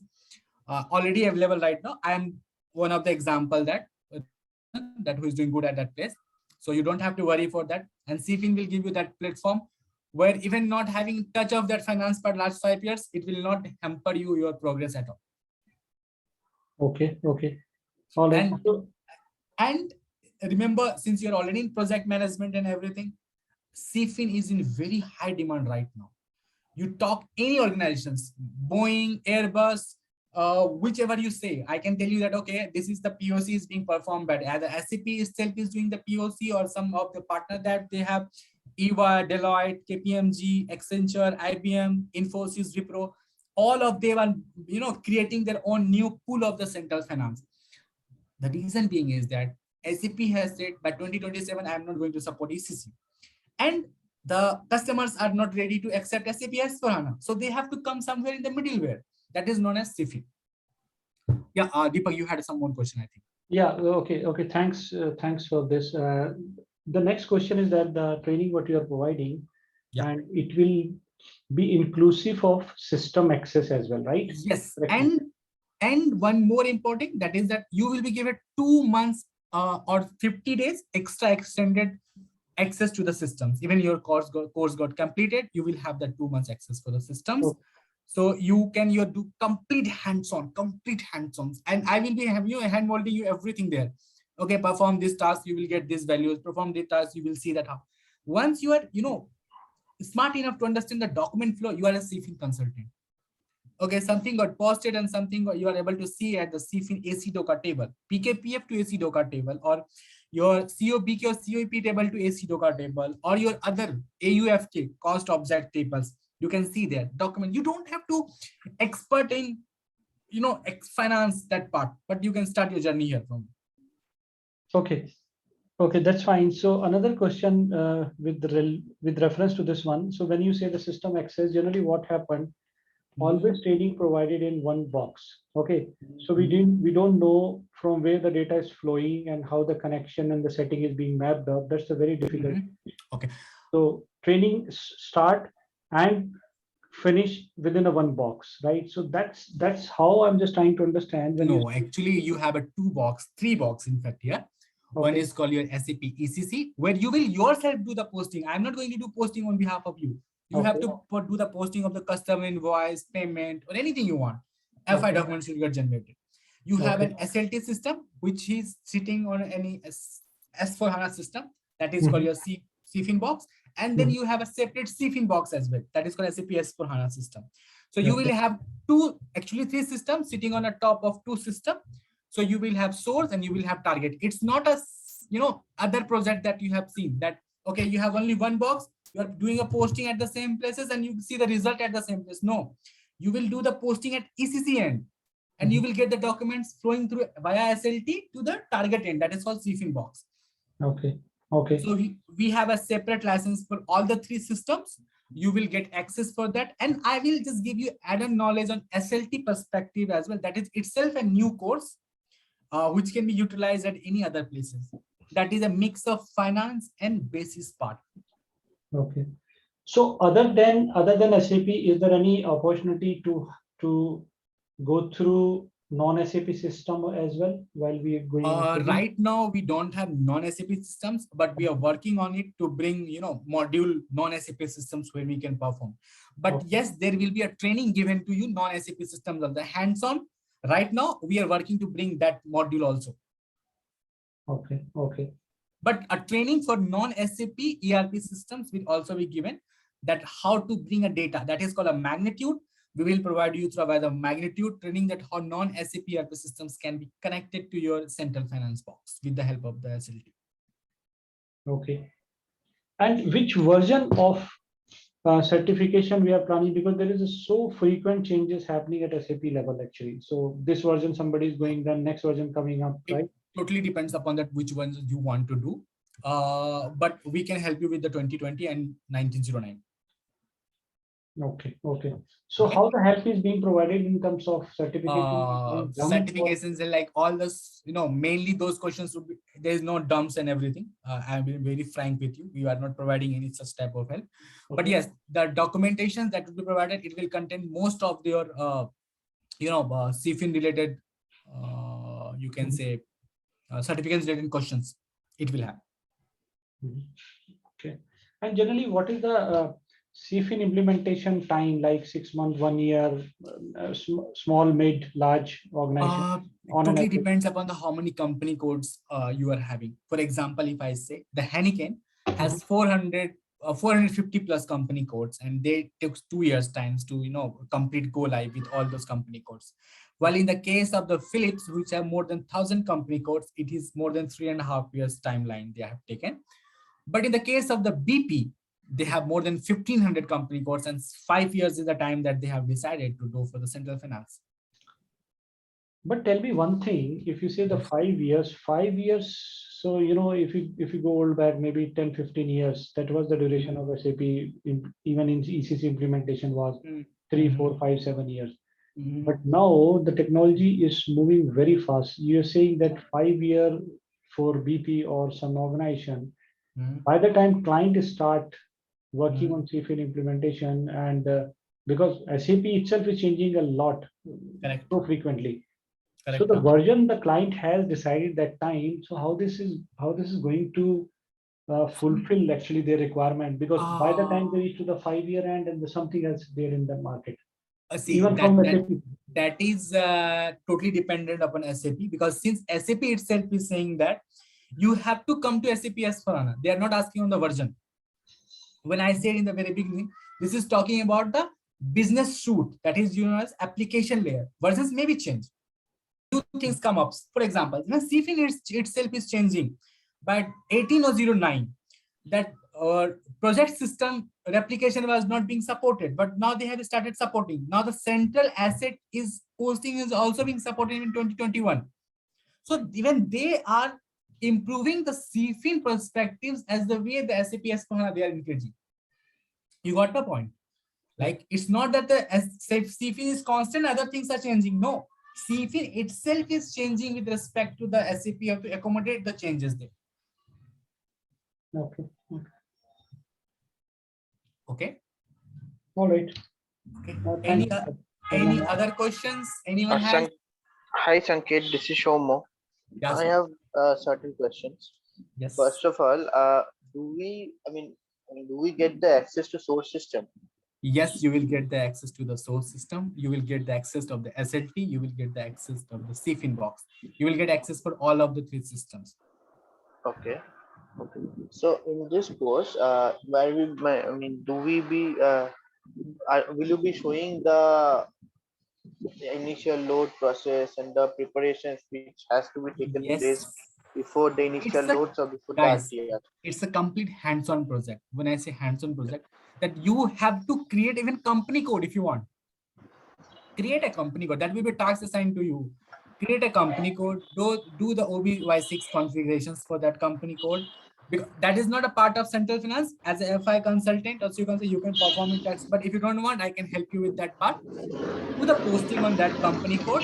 already available right now. I am one of the example that who is doing good at that place. So you don't have to worry for that. And CFIN will give you that platform where even not having touch of that finance part last 5 years, it will not hamper your progress at all. Okay. Okay. All right. And remember, since you're already in project management and everything, CFIN is in very high demand right now. You talk any organizations, Boeing, Airbus, whichever you say, I can tell you that, okay, this is the POC is being performed by either SAP itself is doing the POC or some of the partner that they have, EY, Deloitte, KPMG, Accenture, IBM, Infosys, Wipro, all of them are, creating their own new pool of the central finance. The reason being is that SAP has said by 2027, I am not going to support ECC. And the customers are not ready to accept SAP S4HANA. So they have to come somewhere in the middleware that is known as CFIN. Yeah, Deepak, you had some more question, I think. Yeah, okay. Thanks for this. The next question is that the training what you are providing, Yeah. and it will be inclusive of system access as well, right? Yes, Correct me. and one more important, that is that you will be given 2 months or 50 days extra extended access to the systems. Even your course got completed, you will have that 2 months access for the systems. Okay. So you do complete hands-on, and I will be having you hand molding you everything there. Okay, perform this task, you will get these values. Perform this task, you will see that how. Once you are, smart enough to understand the document flow, you are a CFIN consultant. Okay, something got posted and something you are able to see at the CFIN AC DOCA table, PKPF to AC DOCA table, or your COBK or COEP table to AC DOCA table, or your other AUFK cost object tables. You can see there document. You don't have to expert in, finance that part, but you can start your journey here from. Okay, that's fine. So another question with reference to this one. So when you say the system access, generally what happened? Always training provided in one box. Okay, so we don't know from where the data is flowing and how the connection and the setting is being mapped up. That's a very difficult. Okay. So training start and finish within a one box, right? So that's how I'm just trying to understand. When No, actually you have a three box in fact here. One Okay. is called your SAP ECC, where you will yourself do the posting. I'm not going to do posting on behalf of you. You have to do the posting of the customer invoice, payment, or anything you want. FI documents will get generated. You have an SLT system, which is sitting on any S4HANA system. That is called your CFIN box. And then you have a separate CFIN box as well. That is called SAP S4HANA system. So you will have three systems sitting on the top of two systems. So you will have source and you will have target. It's not a, other project that you have seen that, okay, you have only one box, you are doing a posting at the same places and you see the result at the same place. No, you will do the posting at ECC end and you will get the documents flowing through via SLT to the target end. That is called CFIN box. Okay. So we have a separate license for all the three systems. You will get access for that. And I will just give you added knowledge on SLT perspective as well. That is itself a new course, which can be utilized at any other places. That is a mix of finance and basis part. Okay. So other than SAP, is there any opportunity to go through non-SAP system as well while we are going? Right now, we don't have non-SAP systems, but we are working on it to bring, module non-SAP systems where we can perform. But yes, there will be a training given to you non-SAP systems of the hands-on. Right now, we are working to bring that module also. Okay. But a training for non-SAP ERP systems will also be given, that how to bring a data that is called a magnitude. We will provide you through the magnitude training, that how non-SAP ERP systems can be connected to your central finance box with the help of the SLT. Okay. And which version of certification we are planning, because there is so frequent changes happening at SAP level actually. So this version somebody is going, then next version coming up, right? It totally depends upon that which ones you want to do. But we can help you with the 2020 and 1909. Okay. So how the help is being provided in terms of certification? Certifications and like all this, mainly those questions would be, there is no dumps and everything. I've been very frank with you. We are not providing any such type of help. Okay. But yes, the documentation that will be provided, it will contain most of your, CFIN related, you can say, certificates related questions. It will have. Okay. And generally, what is the CFIN implementation time, like 6 months, 1 year, small, mid, large organization? Totally depends upon how many company codes you are having. For example, if I say the Heineken has 450 plus company codes, and they took 2 years times to complete go live with all those company codes. While in the case of the Philips, which have more than 1,000 company codes, it is more than 3.5 years timeline they have taken. But in the case of the BP, they have more than 1,500 company codes, and 5 years is the time that they have decided to do for the central finance. But tell me one thing, if you say the 5 years, so if you go old back maybe 10, 15 years, that was the duration of SAP, even in ECC implementation was 3, 4, 5, 7 years. But now the technology is moving very fast. You're saying that 5 year for BP or some organization, by the time client start working on CFIN implementation, and because SAP itself is changing a lot Correct. so frequently. Correct. So the version the client has decided that time. So how this is going to fulfill actually their requirement, because by the time they reach to the 5 year end and there's something else there in the market. See, Even from SAP. that is totally dependent upon SAP, because since SAP itself is saying that you have to come to SAP S/4HANA, they are not asking on the version. When I said in the very beginning, this is talking about the business suite, that is as application layer. Versions may be changed. Two things come up. For example, CFIN itself is changing, but 1809, that project system replication was not being supported, but now they have started supporting. Now the central asset is posting is also being supported in 2021. So even they are improving the CFIN perspectives as the way the SAP S/4HANA they are increasing. You got the point? Like, it's not that the CFIN is constant, other things are changing. No, CFIN itself is changing with respect to the SAP. You have to accommodate the changes there. Okay. Okay. All right. Okay. Thanks. Any other questions anyone has? Hi Sanket, this is Shomo. Yes, I have certain questions. yes. First of all, do we get the access to source system? Yes, you will get the access to the source system. You will get the access of the SLT. You will get the access of the CFIN box. You will get access for all of the three systems. Okay. Okay. So in this course, where do we be? Will you be showing the initial load process and the preparations which has to be taken place before the initial loads or before the RTR? It's a complete hands-on project. When I say hands-on project, that you have to create even company code if you want. Create a company code. That will be task assigned to you. Create a company code. Do the OBY6 configurations for that company code. Because that is not a part of Central Finance. As a FI consultant, also you can say you can perform in tax. But if you don't want, I can help you with that part. Do the posting on that company code.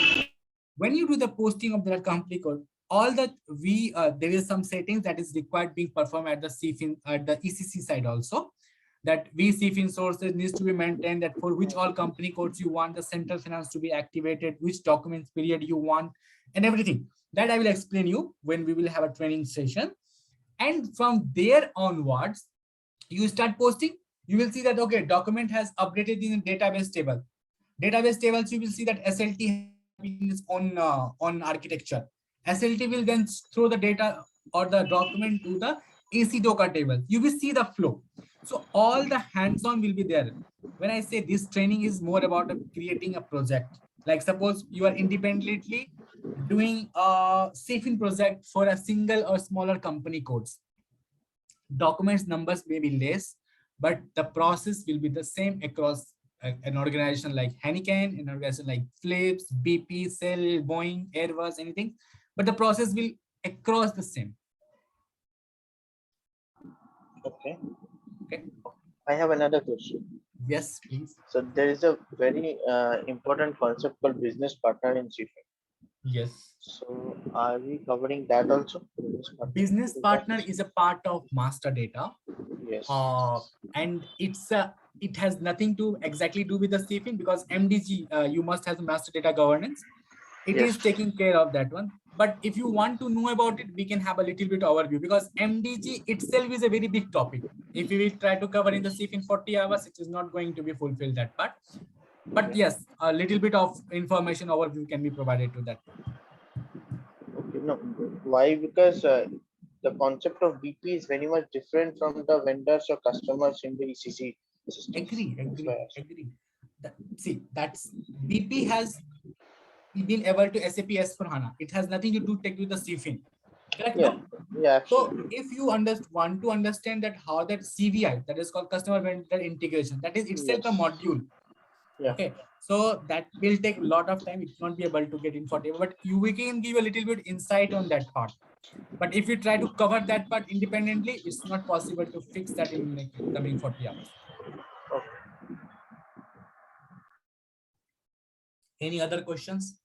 When you do the posting of that company code, all that there is some settings that is required being performed at the CFIN at the ECC side also. That CFIN sources needs to be maintained, that for which all company codes you want the Central Finance to be activated, which documents period you want, and everything. That I will explain you when we will have a training session. And from there onwards, you start posting. You will see that, okay, document has updated in the database table. Database tables, you will see that SLT is on architecture. SLT will then throw the data or the document to the AC Docker table. You will see the flow. So all the hands-on will be there. When I say this training is more about creating a project, like suppose you are independently doing a CFIN project for a single or smaller company codes. Documents numbers may be less, but the process will be the same across an organization like Heineken, an organization like Philips, BP, Shell, Boeing, Airbus, anything. But the process will across the same. Okay. Okay. I have another question. Yes, please. So there is a very important concept called business partner in CFIN. Yes. So are we covering that also? Business partner is a part of master data. Yes. And it has nothing to exactly do with the CFIN, because MDG you must have master data governance. It is taking care of that one. But if you want to know about it, we can have a little bit overview, because MDG itself is a very big topic. If we will try to cover in the CFIN 40 hours, it is not going to be fulfilled that part. But yes, a little bit of information overview can be provided to that. Okay, no, why? Because the concept of BP is very much different from the vendors or customers in the ECC system. Agree. See, that's BP has been able to SAP S/4HANA. It has nothing to do with the CFIN. Correct? Yeah. No? Yeah. Absolutely. So if you want to understand that how that CVI, that is called customer vendor integration, that is itself a module. Yeah. Okay. So that will take a lot of time. It won't be able to get in 40, but we can give a little bit insight on that part. But if you try to cover that part independently, it's not possible to fix that in like coming 40 hours. Okay. Any other questions?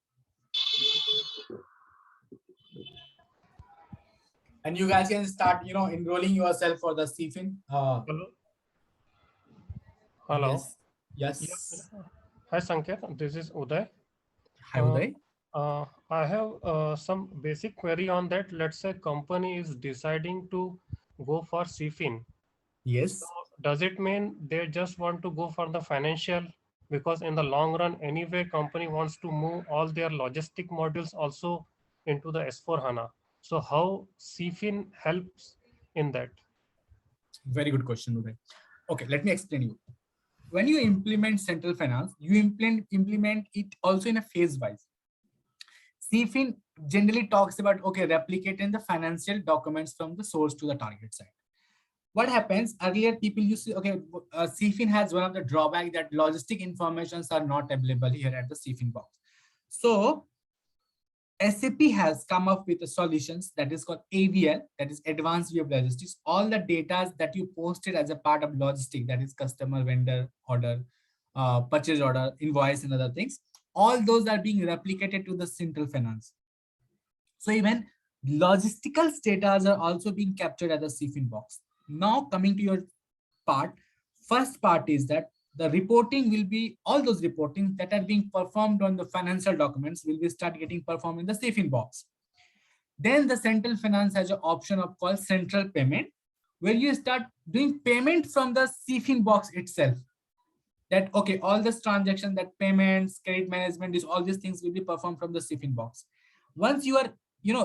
And you guys can start, enrolling yourself for the CFIN. Hello. Hello. Yes. Yes. Yes. Hi, Sanket. This is Uday. Hi, Uday. I have some basic query on that. Let's say company is deciding to go for CFIN. Yes. So does it mean they just want to go for the financial? Because in the long run, anyway, company wants to move all their logistic modules also into the S4 HANA. So how CFIN helps in that? Very good question, Uday. Okay, let me explain you. When you implement central finance, you implement it also in a phase wise. CFIN generally talks about, okay, replicating the financial documents from the source to the target side. What happens earlier, people used to, okay, CFIN has one of the drawback that logistic informations are not available here at the CFIN box. So SAP has come up with the solutions that is called AVL, that is Advanced View of Logistics. All the data that you posted as a part of logistic, that is customer, vendor, order, purchase order, invoice, and other things, all those are being replicated to the central finance. So even logistical data are also being captured at the CFIN box. Now coming to your part, first part is that the reporting will be, all those reporting that are being performed on the financial documents will be start getting performed in the CFIN box. Then the central finance has an option of called central payment, where you start doing payment from the CFIN box itself. That, okay, all this transaction, that payments, credit management, all these things will be performed from the CFIN box. Once you are,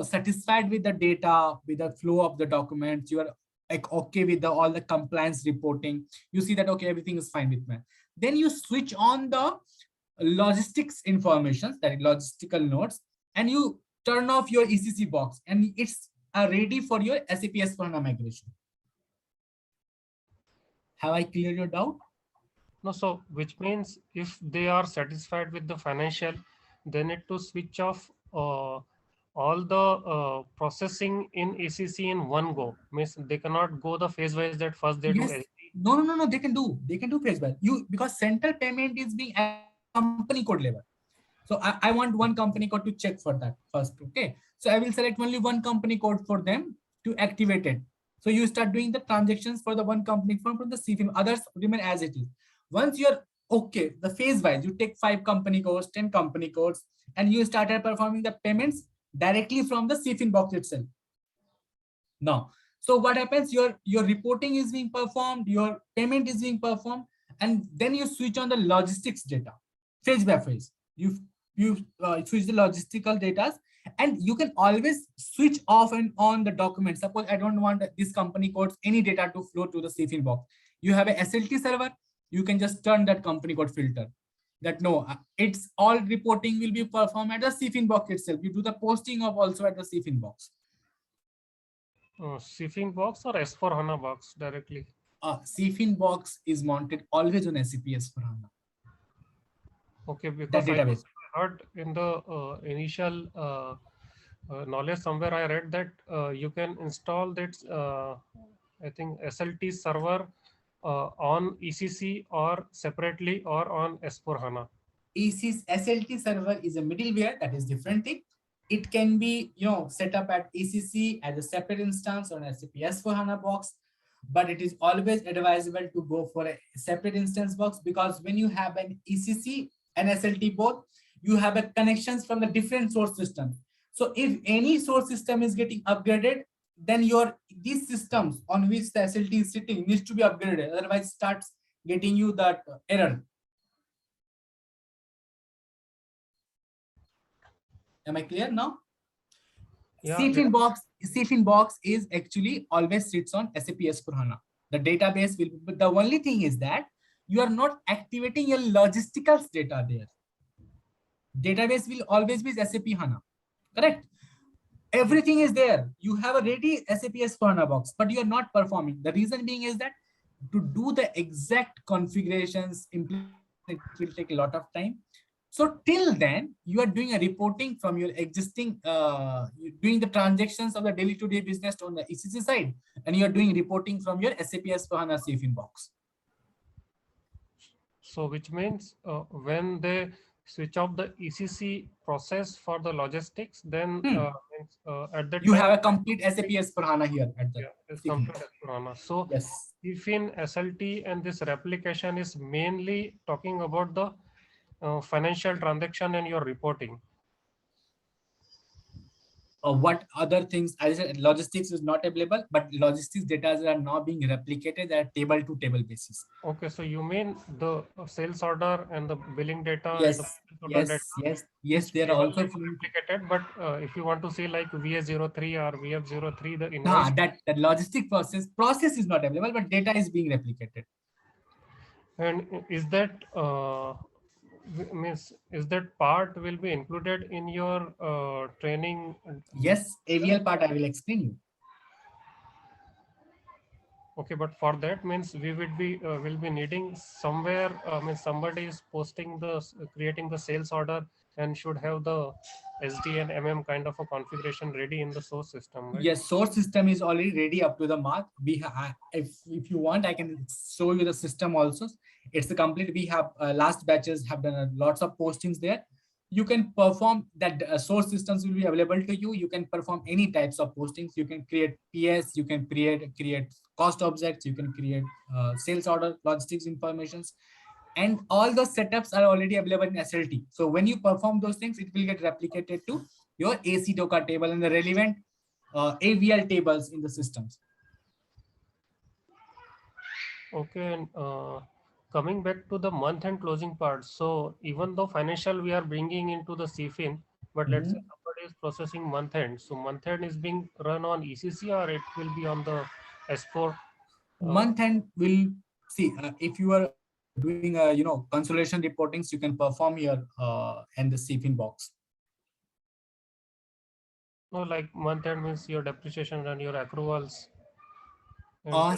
satisfied with the data, with the flow of the documents, you are like okay with all the compliance reporting, you see that, okay, everything is fine with me. Then you switch on the logistics information, that is logistical notes, and you turn off your ECC box, and it's ready for your SAP S/4HANA migration. Have I cleared your doubt? No, so which means if they are satisfied with the financial, they need to switch off all the processing in ECC in one go. Means they cannot go the phase wise that first they do. Yes. No, they can do phase wise. Because central payment is being at company code level. So I want one company code to check for that first. Okay. So I will select only one company code for them to activate it. So you start doing the transactions for the one company from the CFIN. Others remain as it is. Once you're okay, the phase wise, you take 5 company codes, 10 company codes, and you started performing the payments directly from the CFIN box itself. Now, so what happens? Your reporting is being performed, your payment is being performed, and then you switch on the logistics data, phase by phase. You switch the logistical data, and you can always switch off and on the document. Suppose I don't want this company codes, any data to flow to the CFIN box. You have a SLT server, you can just turn that company code filter. That no, it's all reporting will be performed at the CFIN box itself. You do the posting of also at the CFIN box. CFIN box or S4 HANA box directly? CFIN box is mounted always on SAP S/4HANA. Okay, because that database. I heard in the initial knowledge somewhere I read that you can install that I think SLT server on ECC or separately or on S4 HANA. SLT server is a middleware, that is different thing. It can be set up at ECC as a separate instance on SAP S/4HANA box, but it is always advisable to go for a separate instance box, because when you have an ECC and SLT both, you have a connections from the different source systems. So if any source system is getting upgraded, then these systems on which the SLT is sitting needs to be upgraded, otherwise starts getting you that error. Am I clear now? Yeah, CFIN box is actually always sits on SAP S/4HANA. The database will, but the only thing is that you are not activating your logistical data there. Database will always be SAP HANA, correct? Everything is there. You have a ready SAP S/4HANA box, but you are not performing. The reason being is that to do the exact configurations, it will take a lot of time. So till then, you are doing a reporting from your existing, doing the transactions of the daily to day business on the ECC side, and you are doing reporting from your SAP S/4HANA CFIN box. So which means when they switch off the ECC process for the logistics, then at that You time have a complete SAP S/4HANA here at the yeah, it's CFIN. complete S/4HANA. So Yes. CFIN SLT and this replication is mainly talking about the financial transaction and your reporting. What other things? As I said, logistics is not available, but logistics data are now being replicated at table to table basis. Okay, so you mean the sales order and the billing data and the Yes, purchase order data yes. is They are purely also replicated, but if you want to see like VA03 or VF03, the invoice, that logistic process is not available, but data is being replicated. and is that means is that part will be included in your training? Yes, AVL part I will explain you. Okay, but for that means we will be needing somewhere. Means somebody is posting creating the sales order and should have the SD and MM kind of a configuration ready in the source system, right? Yes, source system is already ready up to the mark. If you want, I can show you the system also. It's a complete. We have last batches have done lots of postings there. You can perform that source systems will be available to you. You can perform any types of postings. You can create PS. You can create cost objects. You can create sales order, logistics informations, and all those setups are already available in SLT. So when you perform those things, it will get replicated to your AC DOCA table and the relevant AVL tables in the systems. Okay, and coming back to the month end closing part. So even though financial we are bringing into the CFIN, but let's say somebody is processing month end. So month end is being run on ECC or it will be on the S4. Month end will see if you are doing consolidation reportings, you can perform here in the CFIN box. No, like month end means your depreciation and your accruals.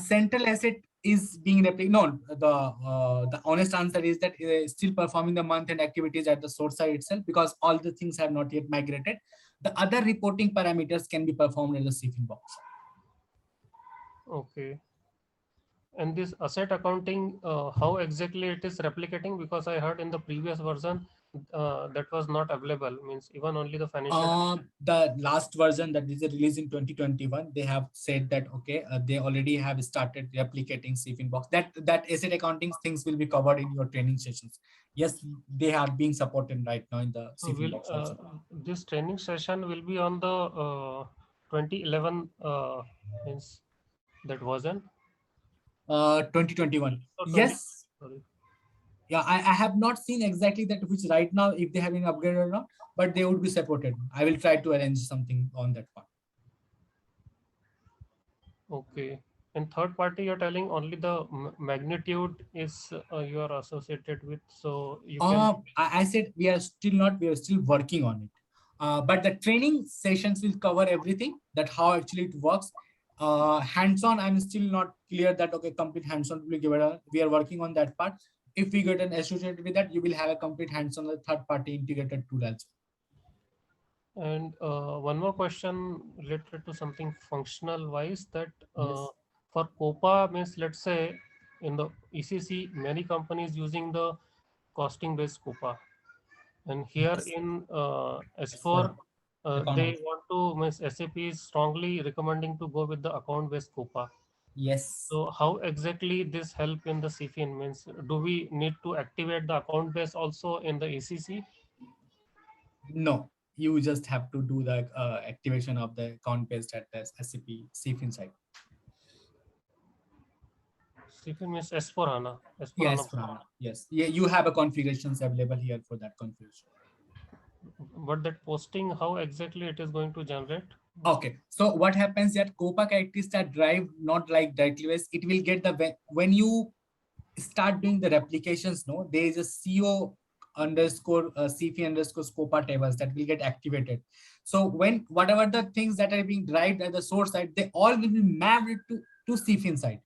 Central asset is being replicated. No, the honest answer is that still performing the month end activities at the source side itself, because all the things have not yet migrated. The other reporting parameters can be performed in the CFIN box. Okay. And this asset accounting, how exactly it is replicating? Because I heard in the previous version that was not available. Means even only the financial. The last version that is released in 2021, they have said that okay, they already have started replicating CFIN box. That asset accounting things will be covered in your training sessions. Yes, they are being supported right now in the So CFIN box also. this training session will be on the 2011 means that version. 2021. Or 20, Yes. sorry. Yeah, I have not seen exactly that which right now if they have been upgraded or not, but they would be supported. I will try to arrange something on that part. Okay. And third party, you're telling only the magnitude is you are associated with. So you can. I said we are still working on it. But the training sessions will cover everything, that how actually it works. Hands-on, I'm still not clear that okay, complete hands-on will be given. We are working on that part. If we get an associated with that, you will have a complete hands-on the third-party integrated tool also. And one more question related to something functional wise, that Yes. for COPA means, let's say in the ECC, many companies using the costing based COPA, and here Yes. in S4, S4 they want to, means SAP is strongly recommending to go with the account based COPA. Yes. So how exactly this help in the CFIN? Means do we need to activate the account base also in the ECC? No, you just have to do the activation of the account based at the SAP CFIN side. CFIN means S4 HANA. Yes, yes. Yeah, you have a configurations available here for that configuration. But that posting, how exactly it is going to generate? Okay, so what happens that COPA characteristics are derived not like directly ways. It will get the when you start doing the replications. No, there is a CO underscore CP underscore COPA tables that will get activated. So when whatever the things that are being derived at the source side, they all will be mapped to CFIN side.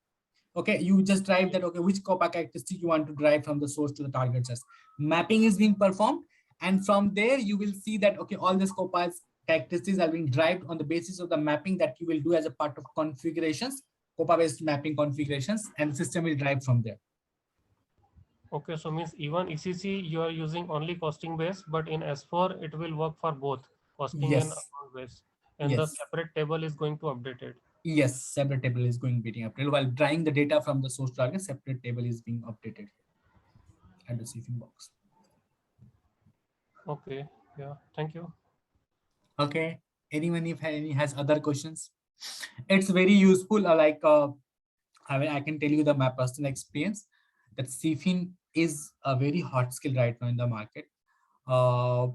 Okay, you just drive that, okay, which COPA characteristic you want to drive from the source to the target source. Mapping is being performed, and from there you will see that, okay, all these COPA characteristics are being derived on the basis of the mapping that you will do as a part of configurations, COPA based mapping configurations, and the system will drive from there. Okay, so means even ECC you are using only costing base, but in S4 it will work for both costing and Yes. account base, and the Yes. separate table is going to update it. Yes. Separate table is going being updated while drawing the data from the source target. Separate table is being updated at the CFIN box. Okay, yeah, thank you. Okay. Anyone if any has other questions? It's very useful. I can tell you my personal experience that CFIN is a very hot skill right now in the market. Uh,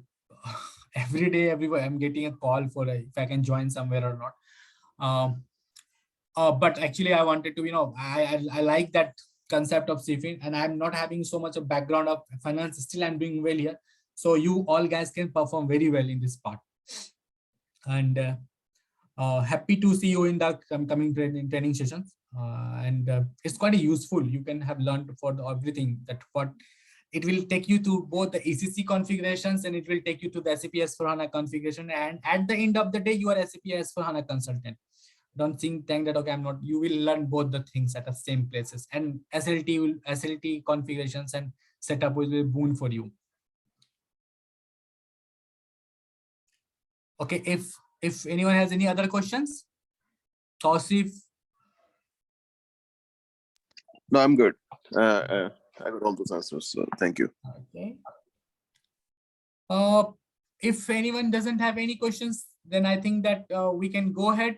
every day, everywhere I'm getting a call for if I can join somewhere or not. But actually, I wanted to, I like that concept of CFIN, and I'm not having so much of background of finance. Still, I'm doing well here. So you all guys can perform very well in this part. And happy to see you in the coming training sessions. It's quite useful. You can have learned for everything that what it will take you to both the ECC configurations and it will take you to the SAP S/4HANA configuration. And at the end of the day, you are SAP S/4HANA consultant. Don't think that okay, I'm not. You will learn both the things at the same places. And SLT configurations and setup will be a boon for you. Okay, if anyone has any other questions, Tausif. No, I'm good. I got all those answers. So thank you. Okay. If anyone doesn't have any questions, then I think that we can go ahead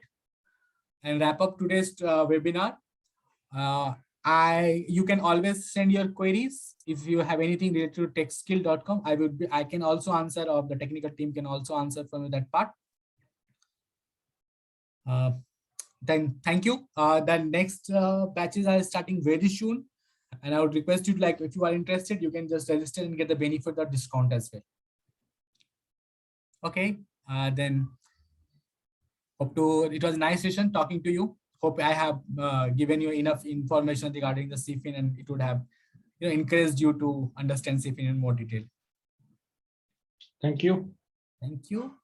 and wrap up today's webinar. You can always send your queries if you have anything related to techskill.com. I can also answer, or the technical team can also answer from that part. Then thank you. The next batches are starting very soon, and I would request you to, like, if you are interested, you can just register and get the benefit of discount as well. Okay, then it was a nice session talking to you. Hope I have given you enough information regarding the CFIN, and it would have encouraged you to understand CFIN in more detail. Thank you. Thank you.